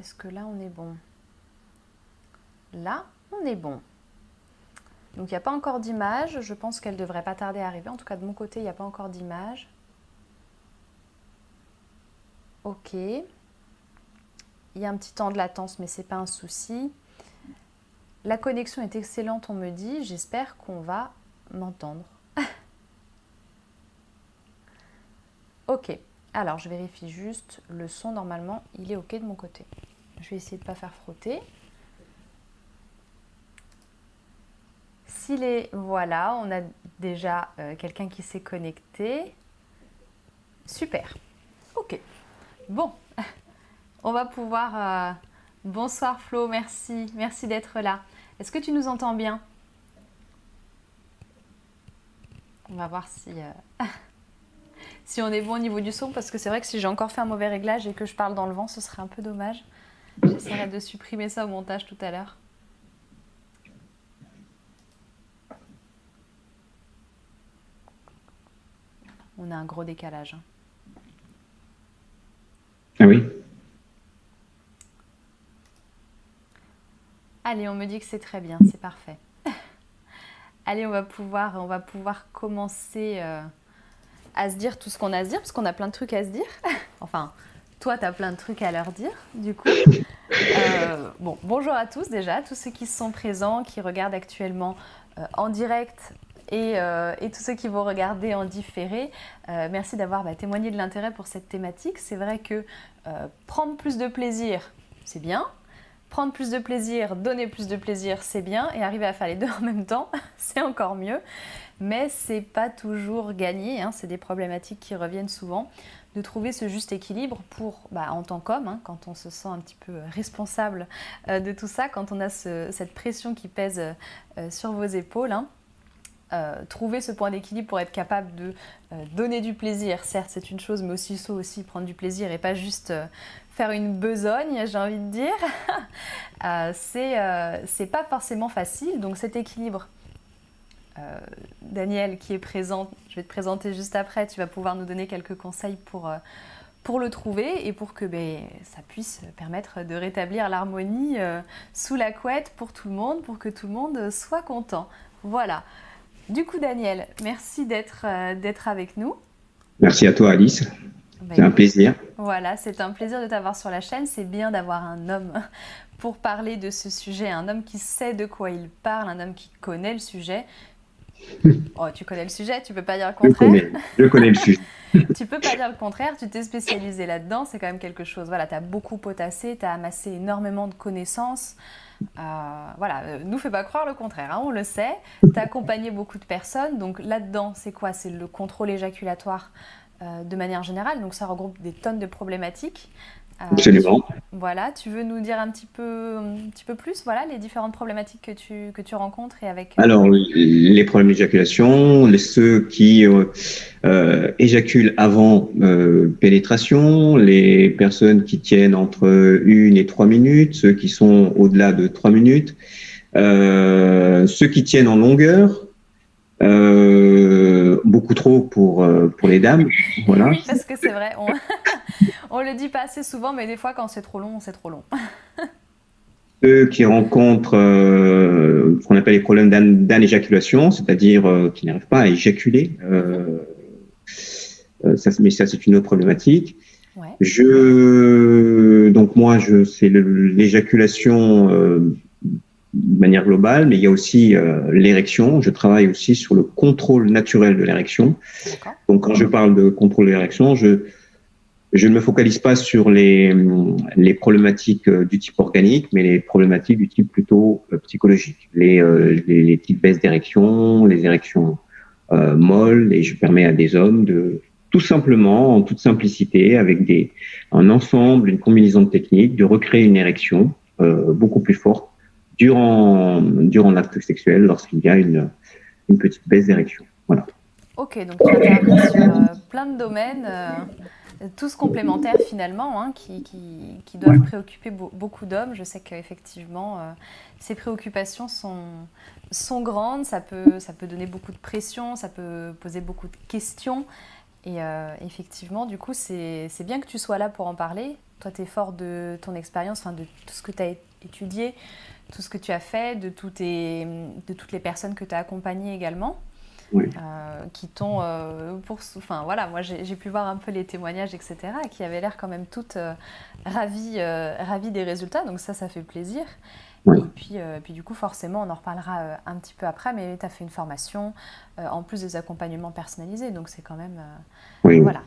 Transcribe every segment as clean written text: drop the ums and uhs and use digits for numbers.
est-ce que là, on est bon? Là, on est bon. Donc, il n'y a pas encore d'image. Je pense qu'elle ne devrait pas tarder à arriver. En tout cas, de mon côté, il n'y a pas encore d'image. Ok. Il y a un petit temps de latence, mais ce n'est pas un souci. La connexion est excellente, on me dit. J'espère qu'on va m'entendre. Ok. Alors, je vérifie juste le son. Normalement, il est ok de mon côté. Je vais essayer de ne pas faire frotter. S'il est... Voilà, on a déjà quelqu'un qui s'est connecté. Super. Ok. Bon, on va pouvoir... Bonsoir Flo, merci. Merci d'être là. Est-ce que tu nous entends bien? On va voir si, si on est bon au niveau du son, parce que c'est vrai que si j'ai encore fait un mauvais réglage et que je parle dans le vent, ce serait un peu dommage. J'essaierai de supprimer ça au montage tout à l'heure. On a un gros décalage. Ah oui. Allez, on me dit que c'est très bien, c'est parfait. Allez, on va pouvoir commencer à se dire tout ce qu'on a à se dire, parce qu'on a plein de trucs à se dire. Enfin, toi, tu as plein de trucs à leur dire, du coup. Bon, bonjour à tous déjà, tous ceux qui sont présents, qui regardent actuellement en direct et tous ceux qui vont regarder en différé. Merci d'avoir témoigné de l'intérêt pour cette thématique. C'est vrai que prendre plus de plaisir, c'est bien. Prendre plus de plaisir, donner plus de plaisir, c'est bien. Et arriver à faire les deux en même temps, c'est encore mieux. Mais c'est pas toujours gagné, hein. C'est des problématiques qui reviennent souvent, de trouver ce juste équilibre pour, en tant qu'homme, hein, quand on se sent un petit peu responsable de tout ça, quand on a cette pression qui pèse sur vos épaules, hein. Trouver ce point d'équilibre pour être capable de donner du plaisir, certes c'est une chose, mais aussi prendre du plaisir et pas juste faire une besogne, j'ai envie de dire. C'est pas forcément facile, donc cet équilibre, Daniel qui est présent, je vais te présenter juste après, tu vas pouvoir nous donner quelques conseils pour le trouver et pour que ça puisse permettre de rétablir l'harmonie sous la couette pour tout le monde, pour que tout le monde soit content. Voilà. Du coup, Daniel, merci d'être avec nous. Merci à toi, Alice. C'est un Écoute, plaisir. voilà, c'est un plaisir de t'avoir sur la chaîne. C'est bien d'avoir un homme pour parler de ce sujet, un homme qui sait de quoi il parle, un homme qui connaît le sujet. Oh, tu connais le sujet, tu peux pas dire le contraire. Je connais le sujet. Tu peux pas dire le contraire, tu t'es spécialisé là-dedans, c'est quand même quelque chose. Voilà, tu as beaucoup potassé, tu as amassé énormément de connaissances. Voilà, nous fais pas croire le contraire, hein, on le sait. Tu as accompagné beaucoup de personnes, donc là-dedans, c'est quoi? C'est le contrôle éjaculatoire de manière générale, donc ça regroupe des tonnes de problématiques. Absolument. Voilà, tu veux nous dire un petit peu plus, voilà, les différentes problématiques que tu rencontres et avec... Alors, les problèmes d'éjaculation, ceux qui éjaculent avant pénétration, les personnes qui tiennent entre 1 et 3 minutes, ceux qui sont au-delà de 3 minutes, ceux qui tiennent en longueur, beaucoup trop pour les dames. Voilà. Oui, parce que c'est vrai, on le dit pas assez souvent, mais des fois, quand c'est trop long, c'est trop long. Ceux qui rencontrent ce qu'on appelle les problèmes d'anéjaculation, c'est-à-dire qui n'arrivent pas à éjaculer. Mais ça, c'est une autre problématique. Ouais. Donc moi, c'est l'éjaculation de manière globale, mais il y a aussi l'érection. Je travaille aussi sur le contrôle naturel de l'érection. Donc quand je parle de contrôle de l'érection, je ne me focalise pas sur les problématiques du type organique, mais les problématiques du type plutôt psychologique. Les petites baisses d'érection, les érections molles, et je permets à des hommes de tout simplement, en toute simplicité, avec un ensemble, une combinaison de techniques, de recréer une érection beaucoup plus forte durant l'acte sexuel lorsqu'il y a une petite baisse d'érection. Voilà. Ok, donc tu interviens sur plein de domaines, tous complémentaires finalement, hein, qui doivent préoccuper beaucoup d'hommes. Je sais qu'effectivement, ces préoccupations sont grandes, ça peut donner beaucoup de pression, ça peut poser beaucoup de questions. Et effectivement, du coup, c'est bien que tu sois là pour en parler. Toi, tu es fort de ton expérience, de tout ce que tu as étudié, tout ce que tu as fait, de toutes les personnes que tu as accompagnées également, Oui, qui t'ont, voilà, moi j'ai pu voir un peu les témoignages, etc., qui avaient l'air quand même toutes ravies des résultats, donc ça fait plaisir. oui, Et puis du coup, forcément, on en reparlera un petit peu après, mais tu as fait une formation, en plus des accompagnements personnalisés, donc c'est quand même... oui. voilà.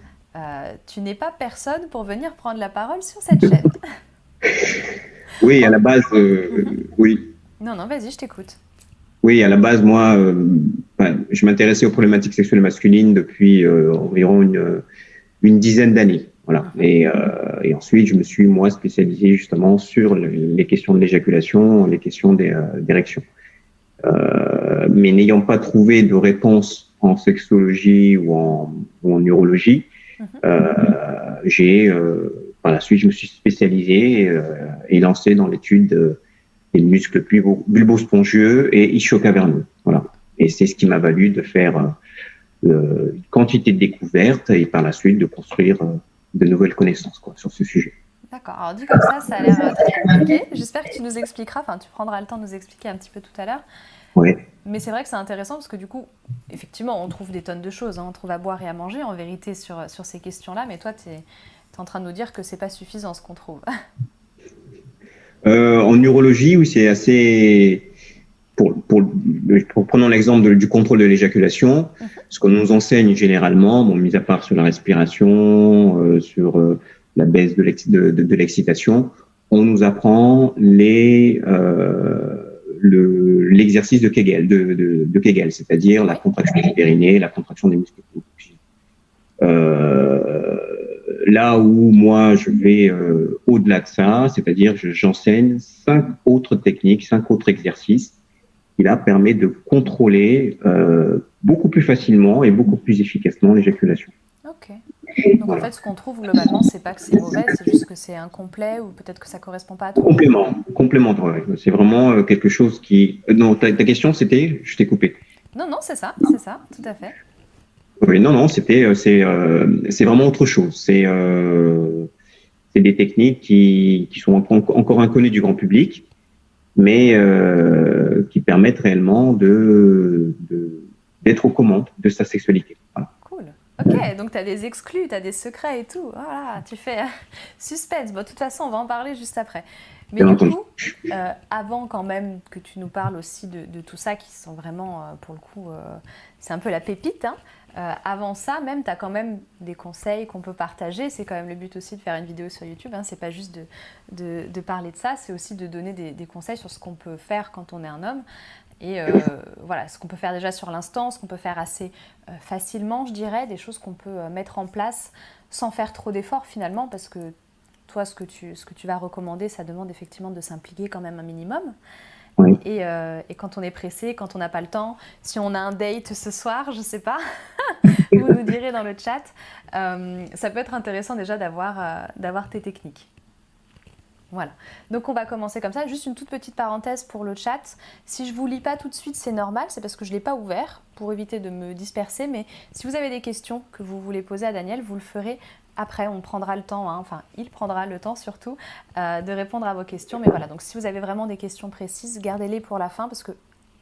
Tu n'es pas personne pour venir prendre la parole sur cette chaîne. Oui, à la base, Mhm. oui. Non, non, vas-y, je t'écoute. Oui, à la base, moi, je m'intéressais aux problématiques sexuelles masculines depuis environ une dizaine d'années. Voilà. Mhm. Et ensuite, je me suis, moi, spécialisé justement sur les questions de l'éjaculation, les questions d'érection. Mais n'ayant pas trouvé de réponse en sexologie ou en urologie, Mhm. j'ai, par la suite, je me suis spécialisé et lancé dans l'étude des muscles bulbo-spongieux et ischio-caverneux. Voilà. Et c'est ce qui m'a valu de faire une quantité de découvertes et par la suite de construire de nouvelles connaissances sur ce sujet. D'accord. Alors dit comme ça a l'air très compliqué. J'espère que tu nous expliqueras, tu prendras le temps de nous expliquer un petit peu tout à l'heure. Ouais. Mais c'est vrai que c'est intéressant parce que du coup, effectivement, on trouve des tonnes de choses. On trouve à boire et à manger en vérité sur ces questions-là. Mais toi, tu es en train de nous dire que c'est pas suffisant ce qu'on trouve. En urologie, où c'est assez. Prenons l'exemple du contrôle de l'éjaculation, ce qu'on nous enseigne généralement, mis à part sur la respiration, sur la baisse de l'excitation, on nous apprend l'exercice de Kegel, de Kegel, c'est-à-dire la Oui. contraction du périnée, la contraction des muscles. Là où moi je vais au-delà de ça, c'est-à-dire j'enseigne 5 autres techniques, 5 autres exercices qui là permet de contrôler beaucoup plus facilement et beaucoup plus efficacement l'éjaculation. Ok. Donc en fait, ce qu'on trouve globalement, c'est pas que c'est mauvais, c'est juste que c'est incomplet ou peut-être que ça correspond pas à tout le monde. Complémentaire. C'est vraiment quelque chose qui. Non, ta question c'était, je t'ai coupé. Non, non, c'est ça, tout à fait. Oui, non, non, c'est vraiment autre chose. C'est des techniques qui sont encore inconnues du grand public, mais qui permettent réellement d'être aux commandes de sa sexualité. Voilà. Cool. Ok, donc tu as des exclus, tu as des secrets et tout. Voilà, tu fais suspense. Bon, de toute façon, on va en parler juste après. Mais Bien du entendu. coup, avant quand même que tu nous parles aussi de tout ça, qui sont vraiment, pour le coup, c'est un peu la pépite, hein. Avant ça, même, tu as quand même des conseils qu'on peut partager. C'est quand même le but aussi de faire une vidéo sur YouTube. Hein. C'est pas juste de parler de ça, c'est aussi de donner des conseils sur ce qu'on peut faire quand on est un homme. Et voilà, ce qu'on peut faire déjà sur l'instant, ce qu'on peut faire assez facilement, je dirais, des choses qu'on peut mettre en place sans faire trop d'efforts finalement, parce que toi, ce que tu vas recommander, ça demande effectivement de s'impliquer quand même un minimum. Oui. Et quand on est pressé, quand on n'a pas le temps, si on a un date ce soir, je sais pas, vous nous direz dans le chat, ça peut être intéressant déjà d'avoir tes techniques. Voilà, donc on va commencer comme ça. Juste une toute petite parenthèse pour le chat. Si je ne vous lis pas tout de suite, c'est normal, c'est parce que je ne l'ai pas ouvert pour éviter de me disperser. Mais si vous avez des questions que vous voulez poser à Daniel, vous le ferez après. On prendra le temps, hein, enfin il prendra le temps surtout de répondre à vos questions. Mais voilà, donc si vous avez vraiment des questions précises, gardez-les pour la fin parce que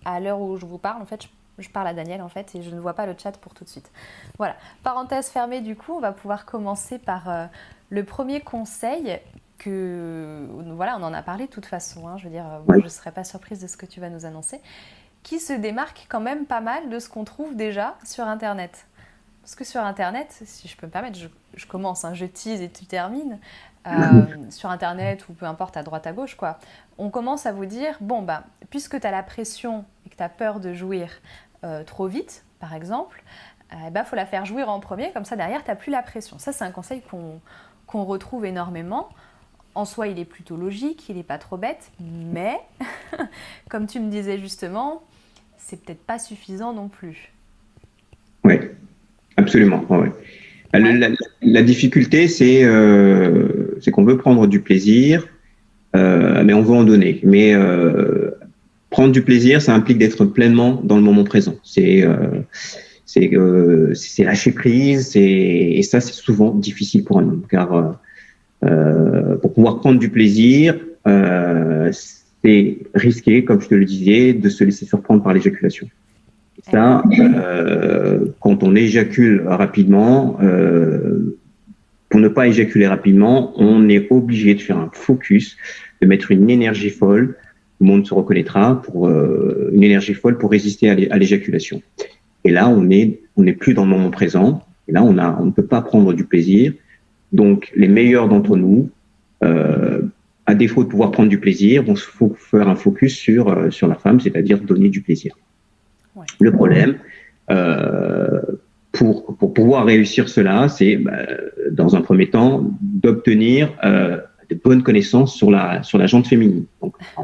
à l'heure où je vous parle, en fait, je parle à Daniel en fait et je ne vois pas le chat pour tout de suite. Voilà, parenthèse fermée du coup, on va pouvoir commencer par le premier conseil. Voilà, on en a parlé de toute façon, hein, je veux dire, moi, je ne serais pas surprise de ce que tu vas nous annoncer, qui se démarque quand même pas mal de ce qu'on trouve déjà sur Internet. Parce que sur Internet, si je peux me permettre, je commence, hein, je tease et tu termines, sur Internet ou peu importe à droite à gauche, quoi, on commence à vous dire, bon, bah, puisque tu as la pression et que tu as peur de jouir trop vite, par exemple, faut la faire jouir en premier, comme ça derrière, tu n'as plus la pression. Ça, c'est un conseil qu'on retrouve énormément. En soi, il est plutôt logique, il n'est pas trop bête, mais comme tu me disais justement, c'est peut-être pas suffisant non plus. Oui, absolument. Ouais. La difficulté, c'est qu'on veut prendre du plaisir, mais on veut en donner. Mais prendre du plaisir, ça implique d'être pleinement dans le moment présent. c'est lâcher prise, et ça, c'est souvent difficile pour un homme, car pour pouvoir prendre du plaisir, c'est risqué, comme je te le disais, de se laisser surprendre par l'éjaculation. Et ça, quand on éjacule rapidement, pour ne pas éjaculer rapidement, on est obligé de faire un focus, de mettre une énergie folle. Tout le monde se reconnaîtra pour une énergie folle pour résister à l'éjaculation. Et là, on n'est plus dans le moment présent. Et là, on ne peut pas prendre du plaisir. Donc, les meilleurs d'entre nous, à défaut de pouvoir prendre du plaisir, vont faire un focus sur la femme, c'est-à-dire donner du plaisir. Ouais. Le problème, pour pouvoir réussir cela, c'est dans un premier temps d'obtenir de bonnes connaissances sur la jante féminine. Donc, en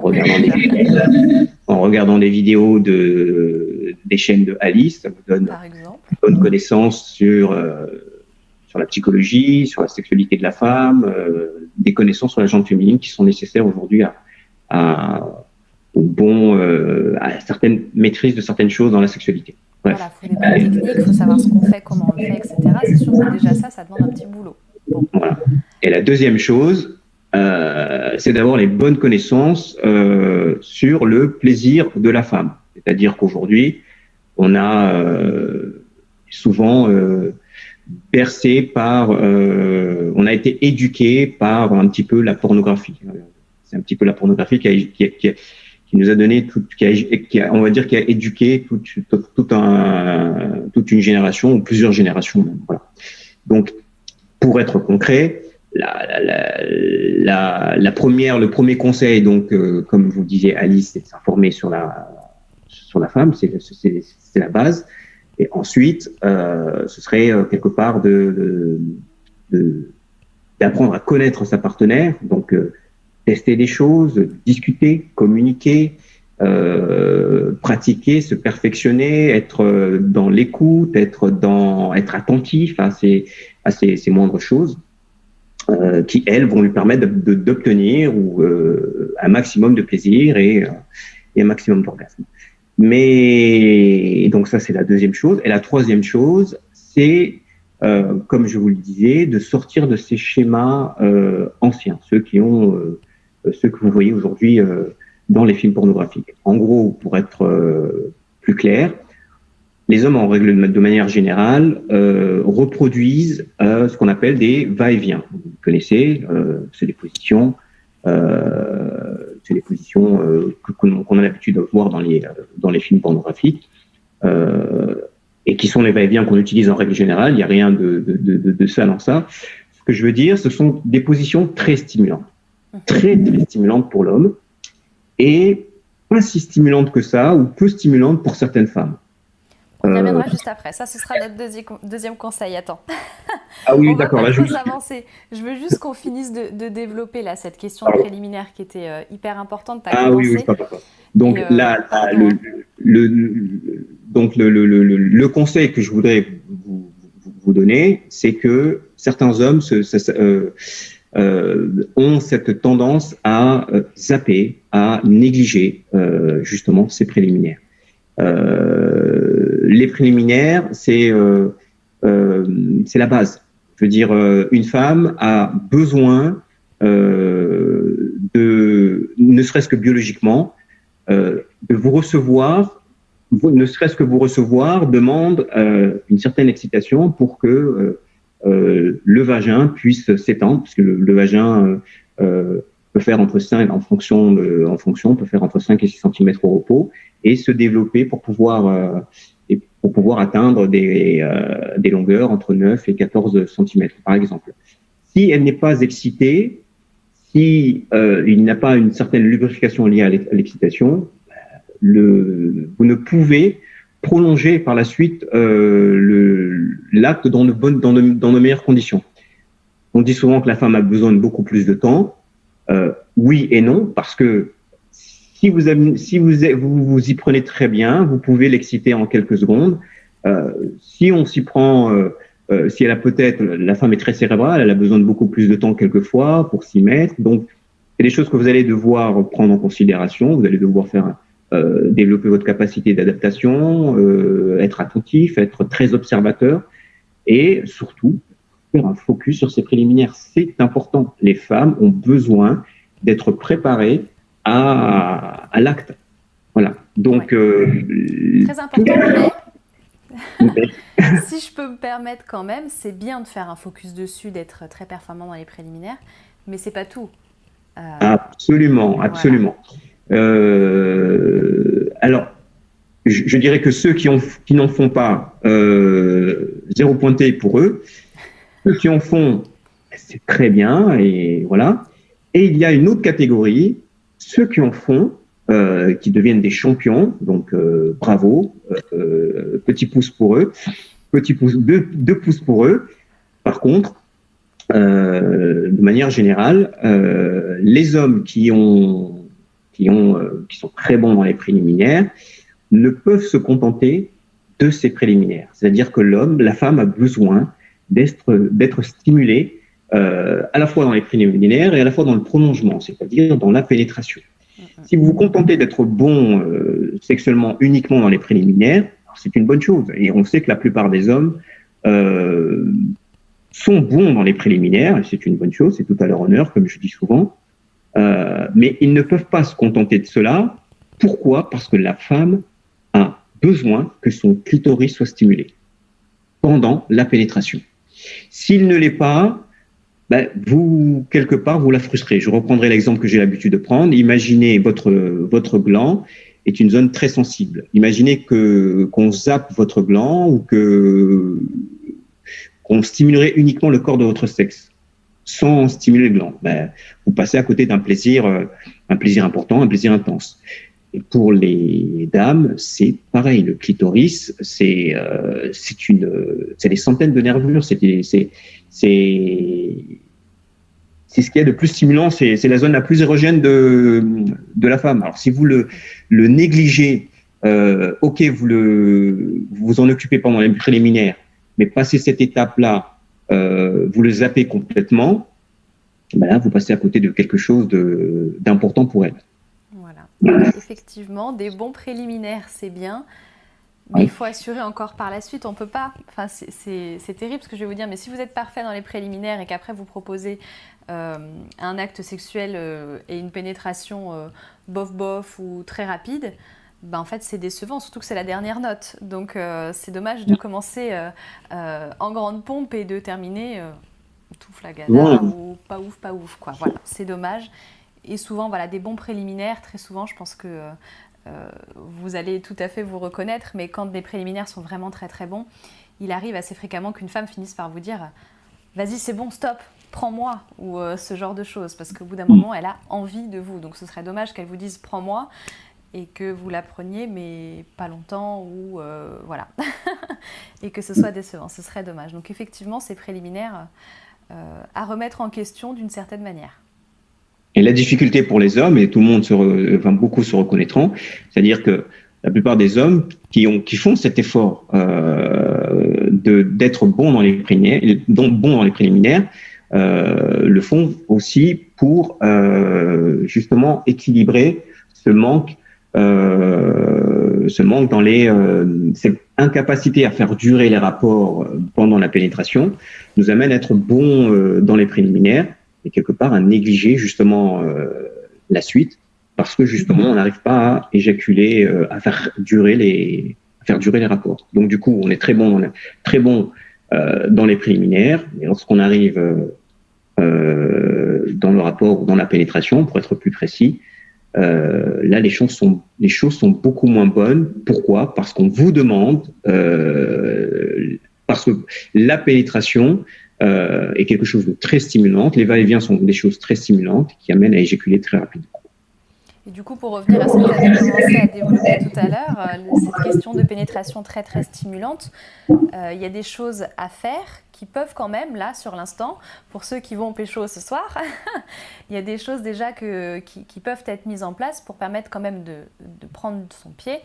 regardant des vidéos des chaînes de Alice, ça vous donne de bonnes connaissances sur la psychologie, sur la sexualité de la femme, des connaissances sur la jante féminine qui sont nécessaires aujourd'hui à certaines maîtrises de certaines choses dans la sexualité. Bref. Voilà, il faut des bonnes techniques, il faut savoir ce qu'on fait, comment on le fait, etc. C'est sûr que déjà ça demande un petit boulot. Bon. Voilà. Et la deuxième chose, c'est d'avoir les bonnes connaissances sur le plaisir de la femme. C'est-à-dire qu'aujourd'hui, on a souvent bercé par, on a été éduqué par un petit peu la pornographie. C'est un petit peu la pornographie qui nous a donné on va dire, qui a éduqué toute une génération ou plusieurs générations même. Voilà. Donc, pour être concret, le premier conseil, donc, comme vous disiez Alice, c'est de s'informer sur la femme, c'est la base. Et ensuite, ce serait quelque part d'apprendre à connaître sa partenaire, donc tester des choses, discuter, communiquer, pratiquer, se perfectionner, être dans l'écoute, être attentif à ces moindres choses qui, elles, vont lui permettre d'obtenir un maximum de plaisir et un maximum d'orgasme. Mais donc ça, c'est la deuxième chose. Et la troisième chose, c'est, comme je vous le disais, de sortir de ces schémas anciens, ceux que vous voyez aujourd'hui dans les films pornographiques. En gros, pour être plus clair, les hommes, en règle de manière générale, reproduisent ce qu'on appelle des va-et-vient. Vous connaissez, c'est des positions qu'on a l'habitude de voir dans les films pornographiques, et qui sont les va-et-vient qu'on utilise en règle générale. Il n'y a rien de sale en ça. Ce que je veux dire, ce sont des positions très stimulantes, très stimulantes pour l'homme, et pas si stimulantes que ça, ou peu stimulantes pour certaines femmes. On y reviendra juste après. Ça, ce sera notre deuxième conseil. Attends. Ah oui, d'accord. Là, avancer. Je veux juste qu'on finisse de développer là, cette question préliminaire qui était hyper importante. Oui, pardon. Donc, le conseil que je voudrais vous donner, c'est que certains hommes ont cette tendance à zapper, à négliger justement ces préliminaires. Les préliminaires, c'est la base. Je veux dire, une femme a besoin ne serait-ce que biologiquement, de vous recevoir, ne serait-ce que vous recevoir demande une certaine excitation pour que le vagin puisse s'étendre, parce que le vagin peut faire entre 5, en fonction, peut faire entre 5 et 6 cm au repos, et se développer pour pouvoir atteindre des longueurs entre 9 et 14 cm, par exemple. Si elle n'est pas excitée, si il n'y a pas une certaine lubrification liée à l'excitation, vous ne pouvez prolonger par la suite l'acte dans de meilleures conditions. On dit souvent que la femme a besoin de beaucoup plus de temps. Oui et non, parce que si vous y prenez très bien, vous pouvez l'exciter en quelques secondes. Si on s'y prend, si elle a la femme est très cérébrale, elle a besoin de beaucoup plus de temps quelquefois pour s'y mettre. Donc, c'est des choses que vous allez devoir prendre en considération. Vous allez devoir faire développer votre capacité d'adaptation, être attentif, être très observateur et surtout faire un focus sur ces préliminaires. C'est important. Les femmes ont besoin d'être préparées à l'acte. Voilà. Donc, très important, mais si je peux me permettre quand même, c'est bien de faire un focus dessus, d'être très performant dans les préliminaires, mais c'est pas tout. Absolument, absolument. Voilà. Alors, je dirais que ceux qui n'en font pas, zéro pointé pour eux. Ceux qui en font, c'est très bien, et voilà. Et il y a une autre catégorie, ceux qui en font, qui deviennent des champions, donc bravo, petit pouce pour eux, petit pouce, deux pouces pour eux. Par contre, de manière générale, les hommes qui sont très bons dans les préliminaires ne peuvent se contenter de ces préliminaires. C'est-à-dire que la femme a besoin d'être stimulée à la fois dans les préliminaires et à la fois dans le prolongement, c'est-à-dire dans la pénétration. Si vous vous contentez d'être bon sexuellement uniquement dans les préliminaires, c'est une bonne chose. Et on sait que la plupart des hommes sont bons dans les préliminaires, et c'est une bonne chose, c'est tout à leur honneur, comme je dis souvent. Mais ils ne peuvent pas se contenter de cela. Pourquoi ? Parce que la femme a besoin que son clitoris soit stimulé pendant la pénétration. S'il ne l'est pas, vous, quelque part, vous la frustrez. Je reprendrai l'exemple que j'ai l'habitude de prendre. Imaginez votre gland est une zone très sensible. Imaginez qu'on zappe votre gland ou qu'on stimulerait uniquement le corps de votre sexe sans stimuler le gland. Vous passez à côté d'un plaisir important, un plaisir intense. Et pour les dames, c'est pareil. Le clitoris, c'est des centaines de nervures. C'est ce qu'il y a de plus stimulant. C'est la zone la plus érogène de la femme. Alors, si vous le négligez, ok, vous en occupez pendant les préliminaires, mais passez cette étape-là, vous le zappez complètement, là, vous passez à côté de quelque chose d'important pour elle. Voilà. Effectivement, des bons préliminaires, c'est bien. Mais il faut assurer encore par la suite, on peut pas. Enfin, c'est terrible ce que je vais vous dire, mais si vous êtes parfait dans les préliminaires et qu'après vous proposez un acte sexuel et une pénétration bof ou très rapide, en fait c'est décevant, surtout que c'est la dernière note. Donc c'est dommage de commencer en grande pompe et de terminer tout flagada ou pas ouf quoi. Voilà, c'est dommage. Et souvent, voilà, des bons préliminaires, très souvent, je pense que vous allez tout à fait vous reconnaître, mais quand des préliminaires sont vraiment très très bons, il arrive assez fréquemment qu'une femme finisse par vous dire « Vas-y, c'est bon, stop, prends-moi » ou ce genre de choses, parce qu'au bout d'un moment, elle a envie de vous. Donc ce serait dommage qu'elle vous dise « Prends-moi » et que vous la preniez, mais pas longtemps, ou voilà, et que ce soit décevant. Ce serait dommage. Donc effectivement, ces préliminaires à remettre en question d'une certaine manière. Et la difficulté pour les hommes, et tout le monde beaucoup se reconnaîtront, c'est-à-dire que la plupart des hommes qui font cet effort d'être bons dans les préliminaires, le font aussi pour justement équilibrer ce manque dans cette incapacité à faire durer les rapports pendant la pénétration nous amène à être bons dans les préliminaires et quelque part à négliger justement la suite parce que justement on n'arrive pas à éjaculer, à faire durer les rapports. Donc du coup on est très bon dans les préliminaires, mais lorsqu'on arrive dans le rapport ou dans la pénétration, pour être plus précis, là les choses sont beaucoup moins bonnes. Pourquoi ? Parce qu'on vous demande, parce que la pénétration est quelque chose de très stimulant. Les va-et-vient sont des choses très stimulantes qui amènent à éjaculer très rapidement. Et du coup, pour revenir à ce que tu avais commencé à développer tout à l'heure, cette question de pénétration très très stimulante, il y a des choses à faire qui peuvent quand même, là, sur l'instant, pour ceux qui vont pécho ce soir, il y a des choses déjà qui peuvent être mises en place pour permettre quand même de prendre son pied,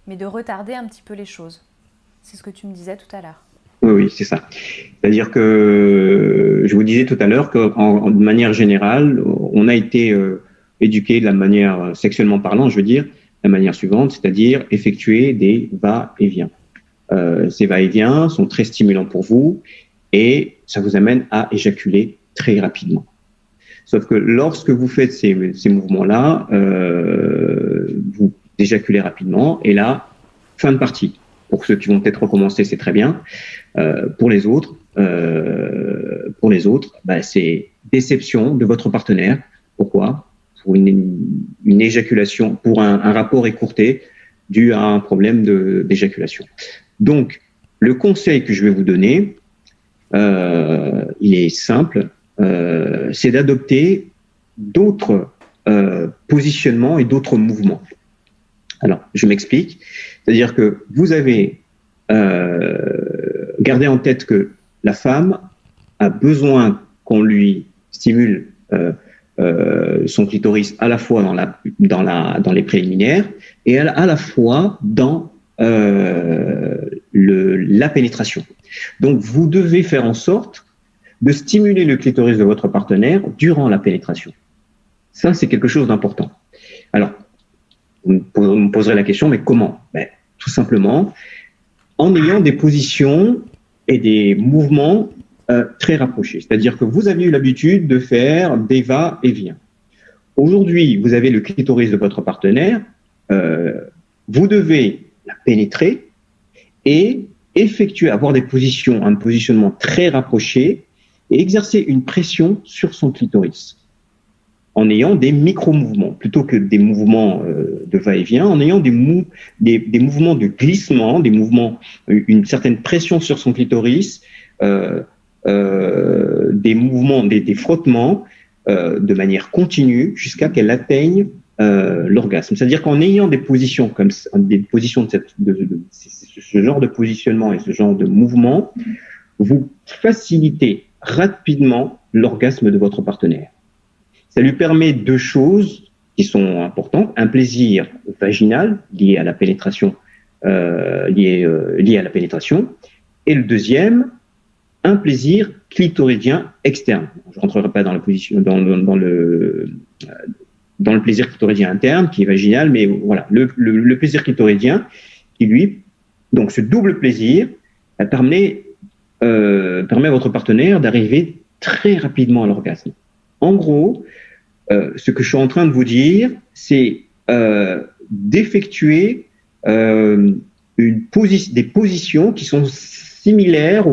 mais de retarder un petit peu les choses. C'est ce que tu me disais tout à l'heure. Oui, c'est ça. C'est-à-dire que je vous disais tout à l'heure de manière générale, on a été éduqué de la manière sexuellement parlant, je veux dire, la manière suivante, c'est-à-dire effectuer des va-et-vient. Ces va-et-vient sont très stimulants pour vous et ça vous amène à éjaculer très rapidement. Sauf que lorsque vous faites ces mouvements-là, vous éjaculez rapidement et là, fin de partie. Pour ceux qui vont peut-être recommencer, c'est très bien. Pour les autres, c'est déception de votre partenaire. Pourquoi? Pour une éjaculation, pour un rapport écourté dû à un problème d'éjaculation. Donc, le conseil que je vais vous donner, il est simple, c'est d'adopter d'autres positionnements et d'autres mouvements. Alors, je m'explique. C'est-à-dire que vous avez gardé en tête que la femme a besoin qu'on lui stimule son clitoris à la fois dans les préliminaires et à la fois dans la pénétration. Donc, vous devez faire en sorte de stimuler le clitoris de votre partenaire durant la pénétration. Ça, c'est quelque chose d'important. Alors, vous me poserez la question, mais comment? Tout simplement en ayant des positions et des mouvements très rapprochés. C'est-à-dire que vous avez eu l'habitude de faire des va-et-vient. Aujourd'hui, vous avez le clitoris de votre partenaire, vous devez la pénétrer et avoir un positionnement très rapproché et exercer une pression sur son clitoris en ayant des micro-mouvements, plutôt que des mouvements de va-et-vient, en ayant des mouvements de glissement, une certaine pression sur son clitoris, des mouvements, des frottements de manière continue jusqu'à qu'elle atteigne l'orgasme. C'est-à-dire qu'en ayant des positions comme des positions de ce genre de positionnement et ce genre de mouvement, vous facilitez rapidement l'orgasme de votre partenaire. Ça lui permet deux choses qui sont importantes. Un plaisir vaginal lié à la pénétration, lié à la pénétration. Et le deuxième, un plaisir clitoridien externe. Je ne rentrerai pas dans le plaisir clitoridien interne, qui est vaginal, mais voilà, le plaisir clitoridien, qui lui, donc ce double plaisir, permet à votre partenaire d'arriver très rapidement à l'orgasme. En gros, ce que je suis en train de vous dire, c'est d'effectuer des positions qui sont similaires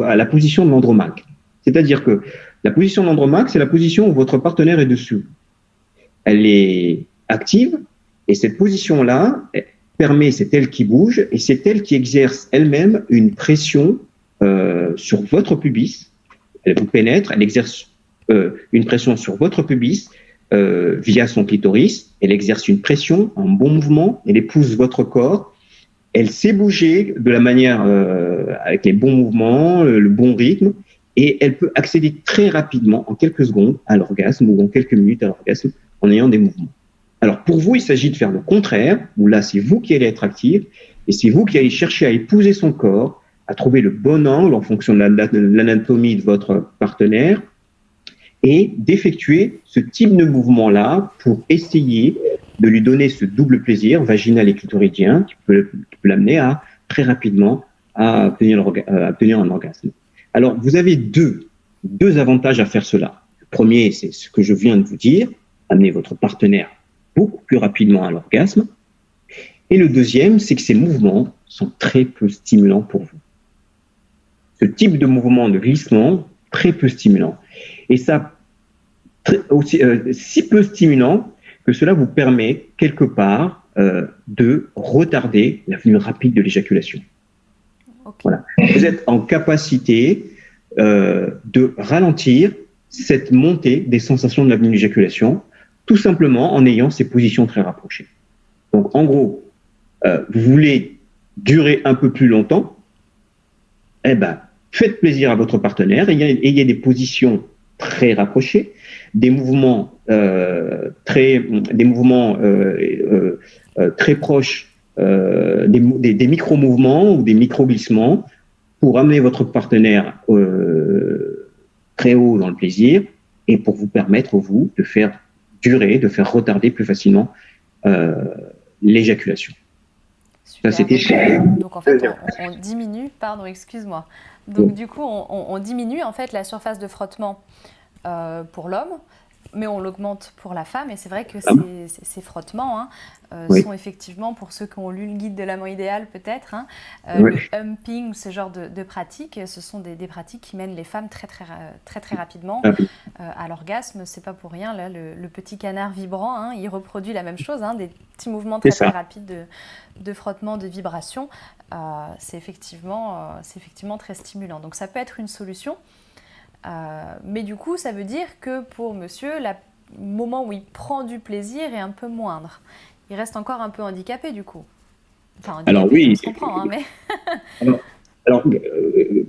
à la position de l'andromaque. C'est-à-dire que la position de l'andromaque, c'est la position où votre partenaire est dessus. Elle est active et cette position-là c'est elle qui bouge et c'est elle qui exerce elle-même une pression sur votre pubis. Elle vous pénètre, elle exerce une pression sur votre pubis via son clitoris. Elle exerce une pression, un bon mouvement, elle épouse votre corps. Elle sait bouger de la manière avec les bons mouvements, le bon rythme, et elle peut accéder très rapidement, en quelques secondes, à l'orgasme ou en quelques minutes à l'orgasme en ayant des mouvements. Alors pour vous, il s'agit de faire le contraire, où là c'est vous qui allez être actif, et c'est vous qui allez chercher à épouser son corps, à trouver le bon angle en fonction de l'anatomie de votre partenaire, et d'effectuer ce type de mouvement-là pour essayer de lui donner ce double plaisir vaginal et clitoridien qui peut l'amener à très rapidement à obtenir un orgasme. Alors, vous avez deux avantages à faire cela. Le premier, c'est ce que je viens de vous dire, amener votre partenaire beaucoup plus rapidement à l'orgasme. Et le deuxième, c'est que ces mouvements sont très peu stimulants pour vous. Ce type de mouvement de glissement, très peu stimulant. Et ça, si peu stimulant que cela vous permet quelque part de retarder la venue rapide de l'éjaculation. Okay. Voilà. Vous êtes en capacité de ralentir cette montée des sensations de la venue de l'éjaculation, tout simplement en ayant ces positions très rapprochées. Donc en gros, vous voulez durer un peu plus longtemps, eh ben, faites plaisir à votre partenaire, ayez des positions très rapprochées, des mouvements très proches, des micro-mouvements ou des micro-glissements pour amener votre partenaire très haut dans le plaisir et pour vous permettre, vous, de faire durer, de faire retarder plus facilement l'éjaculation. Super. Ça, c'était Donc en fait, on diminue, pardon, excuse-moi. Donc du coup, on diminue en fait la surface de frottement pour l'homme, mais on l'augmente pour la femme. Et c'est vrai que ces frottements sont effectivement, pour ceux qui ont lu le guide de l'amant idéal peut-être, le humping, ce genre de pratiques, ce sont des pratiques qui mènent les femmes très rapidement à l'orgasme. C'est pas pour rien, là, le petit canard vibrant, il reproduit la même chose, des petits mouvements très rapides de frottement, de vibration. C'est effectivement très stimulant. Donc ça peut être une solution. Mais du coup, ça veut dire que pour monsieur, le moment où il prend du plaisir est un peu moindre. Il reste encore un peu handicapé du coup. Enfin, handicapé, alors oui, on se comprend, mais... alors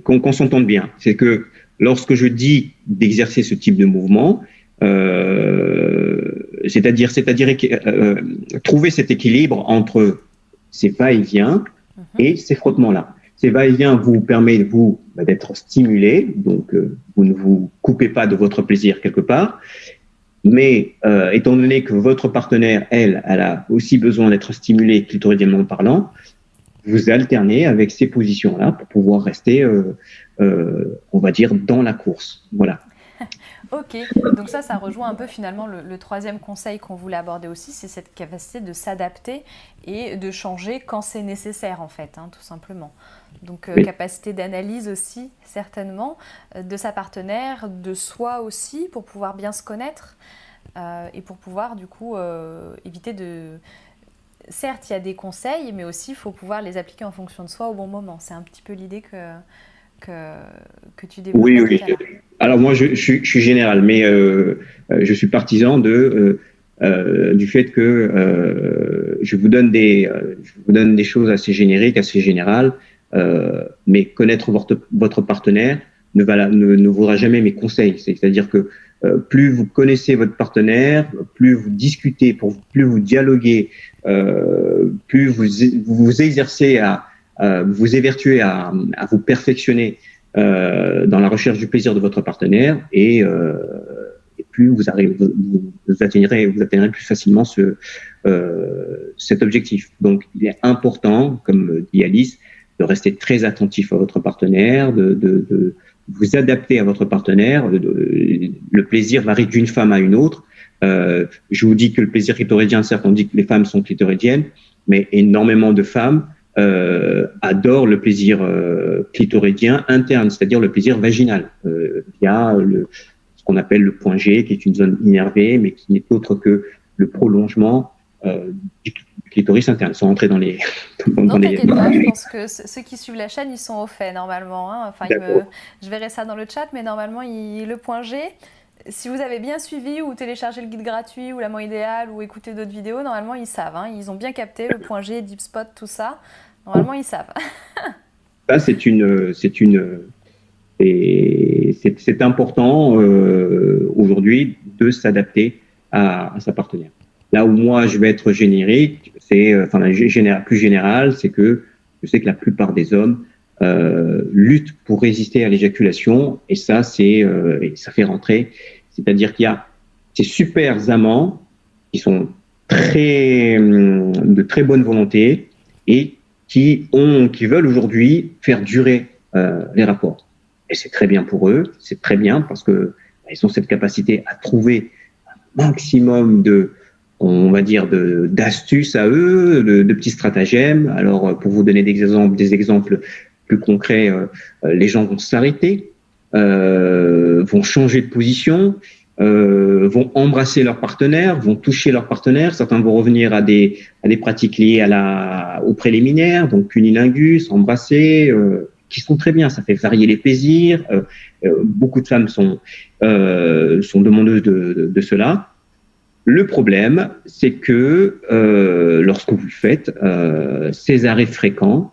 qu'on s'entende bien, c'est que lorsque je dis d'exercer ce type de mouvement, c'est-à-dire trouver cet équilibre entre ces va-et-vient et ces frottements-là. Ces va-et-vient vous permettent, d'être stimulé, donc vous ne vous coupez pas de votre plaisir quelque part, mais étant donné que votre partenaire, elle a aussi besoin d'être stimulée clitoridiennement parlant, vous alternez avec ces positions-là pour pouvoir rester, on va dire, dans la course. Voilà. Ok, donc ça rejoint un peu finalement le troisième conseil qu'on voulait aborder aussi, c'est cette capacité de s'adapter et de changer quand c'est nécessaire en fait, tout simplement. Donc capacité d'analyse aussi, certainement, de sa partenaire, de soi aussi, pour pouvoir bien se connaître et pour pouvoir du coup éviter de... Certes, il y a des conseils, mais aussi il faut pouvoir les appliquer en fonction de soi au bon moment. C'est un petit peu l'idée que tu développes. Oui. Alors moi, je suis général, mais je suis partisan du fait que je vous donne des choses assez génériques, assez générales, mais connaître votre partenaire ne vaudra jamais mes conseils. C'est-à-dire que plus vous connaissez votre partenaire, plus vous discutez, plus vous dialoguez, plus vous exercez vous évertuez à vous perfectionner dans la recherche du plaisir de votre partenaire et plus vous atteindrez plus facilement cet objectif. Donc, il est important, comme dit Alice, de rester très attentif à votre partenaire, de vous adapter à votre partenaire. Le plaisir varie d'une femme à une autre. Je vous dis que le plaisir clitoridien, certes, on dit que les femmes sont clitoridiennes, mais énormément de femmes adorent le plaisir clitoridien interne, c'est-à-dire le plaisir vaginal, via ce qu'on appelle le point G, qui est une zone innervée, mais qui n'est autre que le prolongement du clitoris interne, sans entrer dans les... Non, t'inquiète pas, je pense que ceux qui suivent la chaîne, ils sont au fait, normalement. Enfin, je verrai ça dans le chat, mais normalement, le point G... Si vous avez bien suivi ou téléchargé le guide gratuit ou l'amant idéal ou écouté d'autres vidéos, normalement ils savent. Ils ont bien capté le point G, deep spot, tout ça. Normalement ils savent. Ça c'est important aujourd'hui de s'adapter à sa partenaire. Là où moi je vais être générique, plus général, c'est que je sais que la plupart des hommes luttent pour résister à l'éjaculation et ça fait rentrer. C'est-à-dire qu'il y a ces super amants qui sont de très bonne volonté et qui veulent aujourd'hui faire durer les rapports. Et c'est très bien pour eux, c'est très bien parce que ils ont cette capacité à trouver un maximum d'astuces à eux, de petits stratagèmes. Alors, pour vous donner des exemples plus concrets, les gens vont s'arrêter, vont changer de position, vont embrasser leur partenaire, vont toucher leur partenaire. Certains vont revenir à des pratiques liées aux préliminaires, donc cunilingus, embrasser, qui sont très bien. Ça fait varier les plaisirs. Beaucoup de femmes sont demandeuses de cela. Le problème, c'est que lorsque vous le faites, ces arrêts fréquents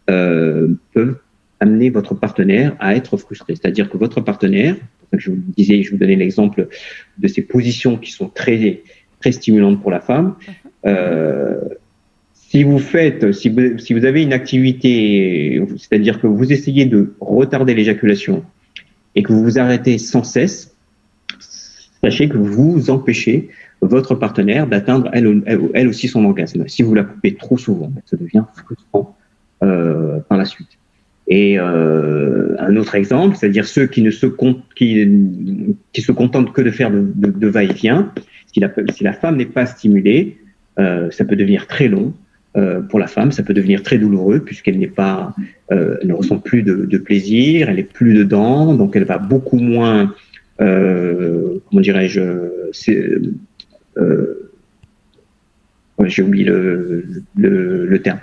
peuvent amener votre partenaire à être frustré. C'est-à-dire que votre partenaire, je vous donnais l'exemple de ces positions qui sont très, très stimulantes pour la femme. Si vous avez une activité, c'est-à-dire que vous essayez de retarder l'éjaculation et que vous vous arrêtez sans cesse, sachez que vous empêchez votre partenaire d'atteindre elle aussi son orgasme. Si vous la coupez trop souvent, ça devient frustrant par la suite. Et un autre exemple, c'est-à-dire ceux qui se contentent que de faire de va-et-vient. Si la femme n'est pas stimulée, ça peut devenir très long pour la femme, ça peut devenir très douloureux puisqu'elle ne ressent plus de plaisir, elle est plus dedans, donc elle va beaucoup moins, comment dirais-je, j'ai oublié le terme.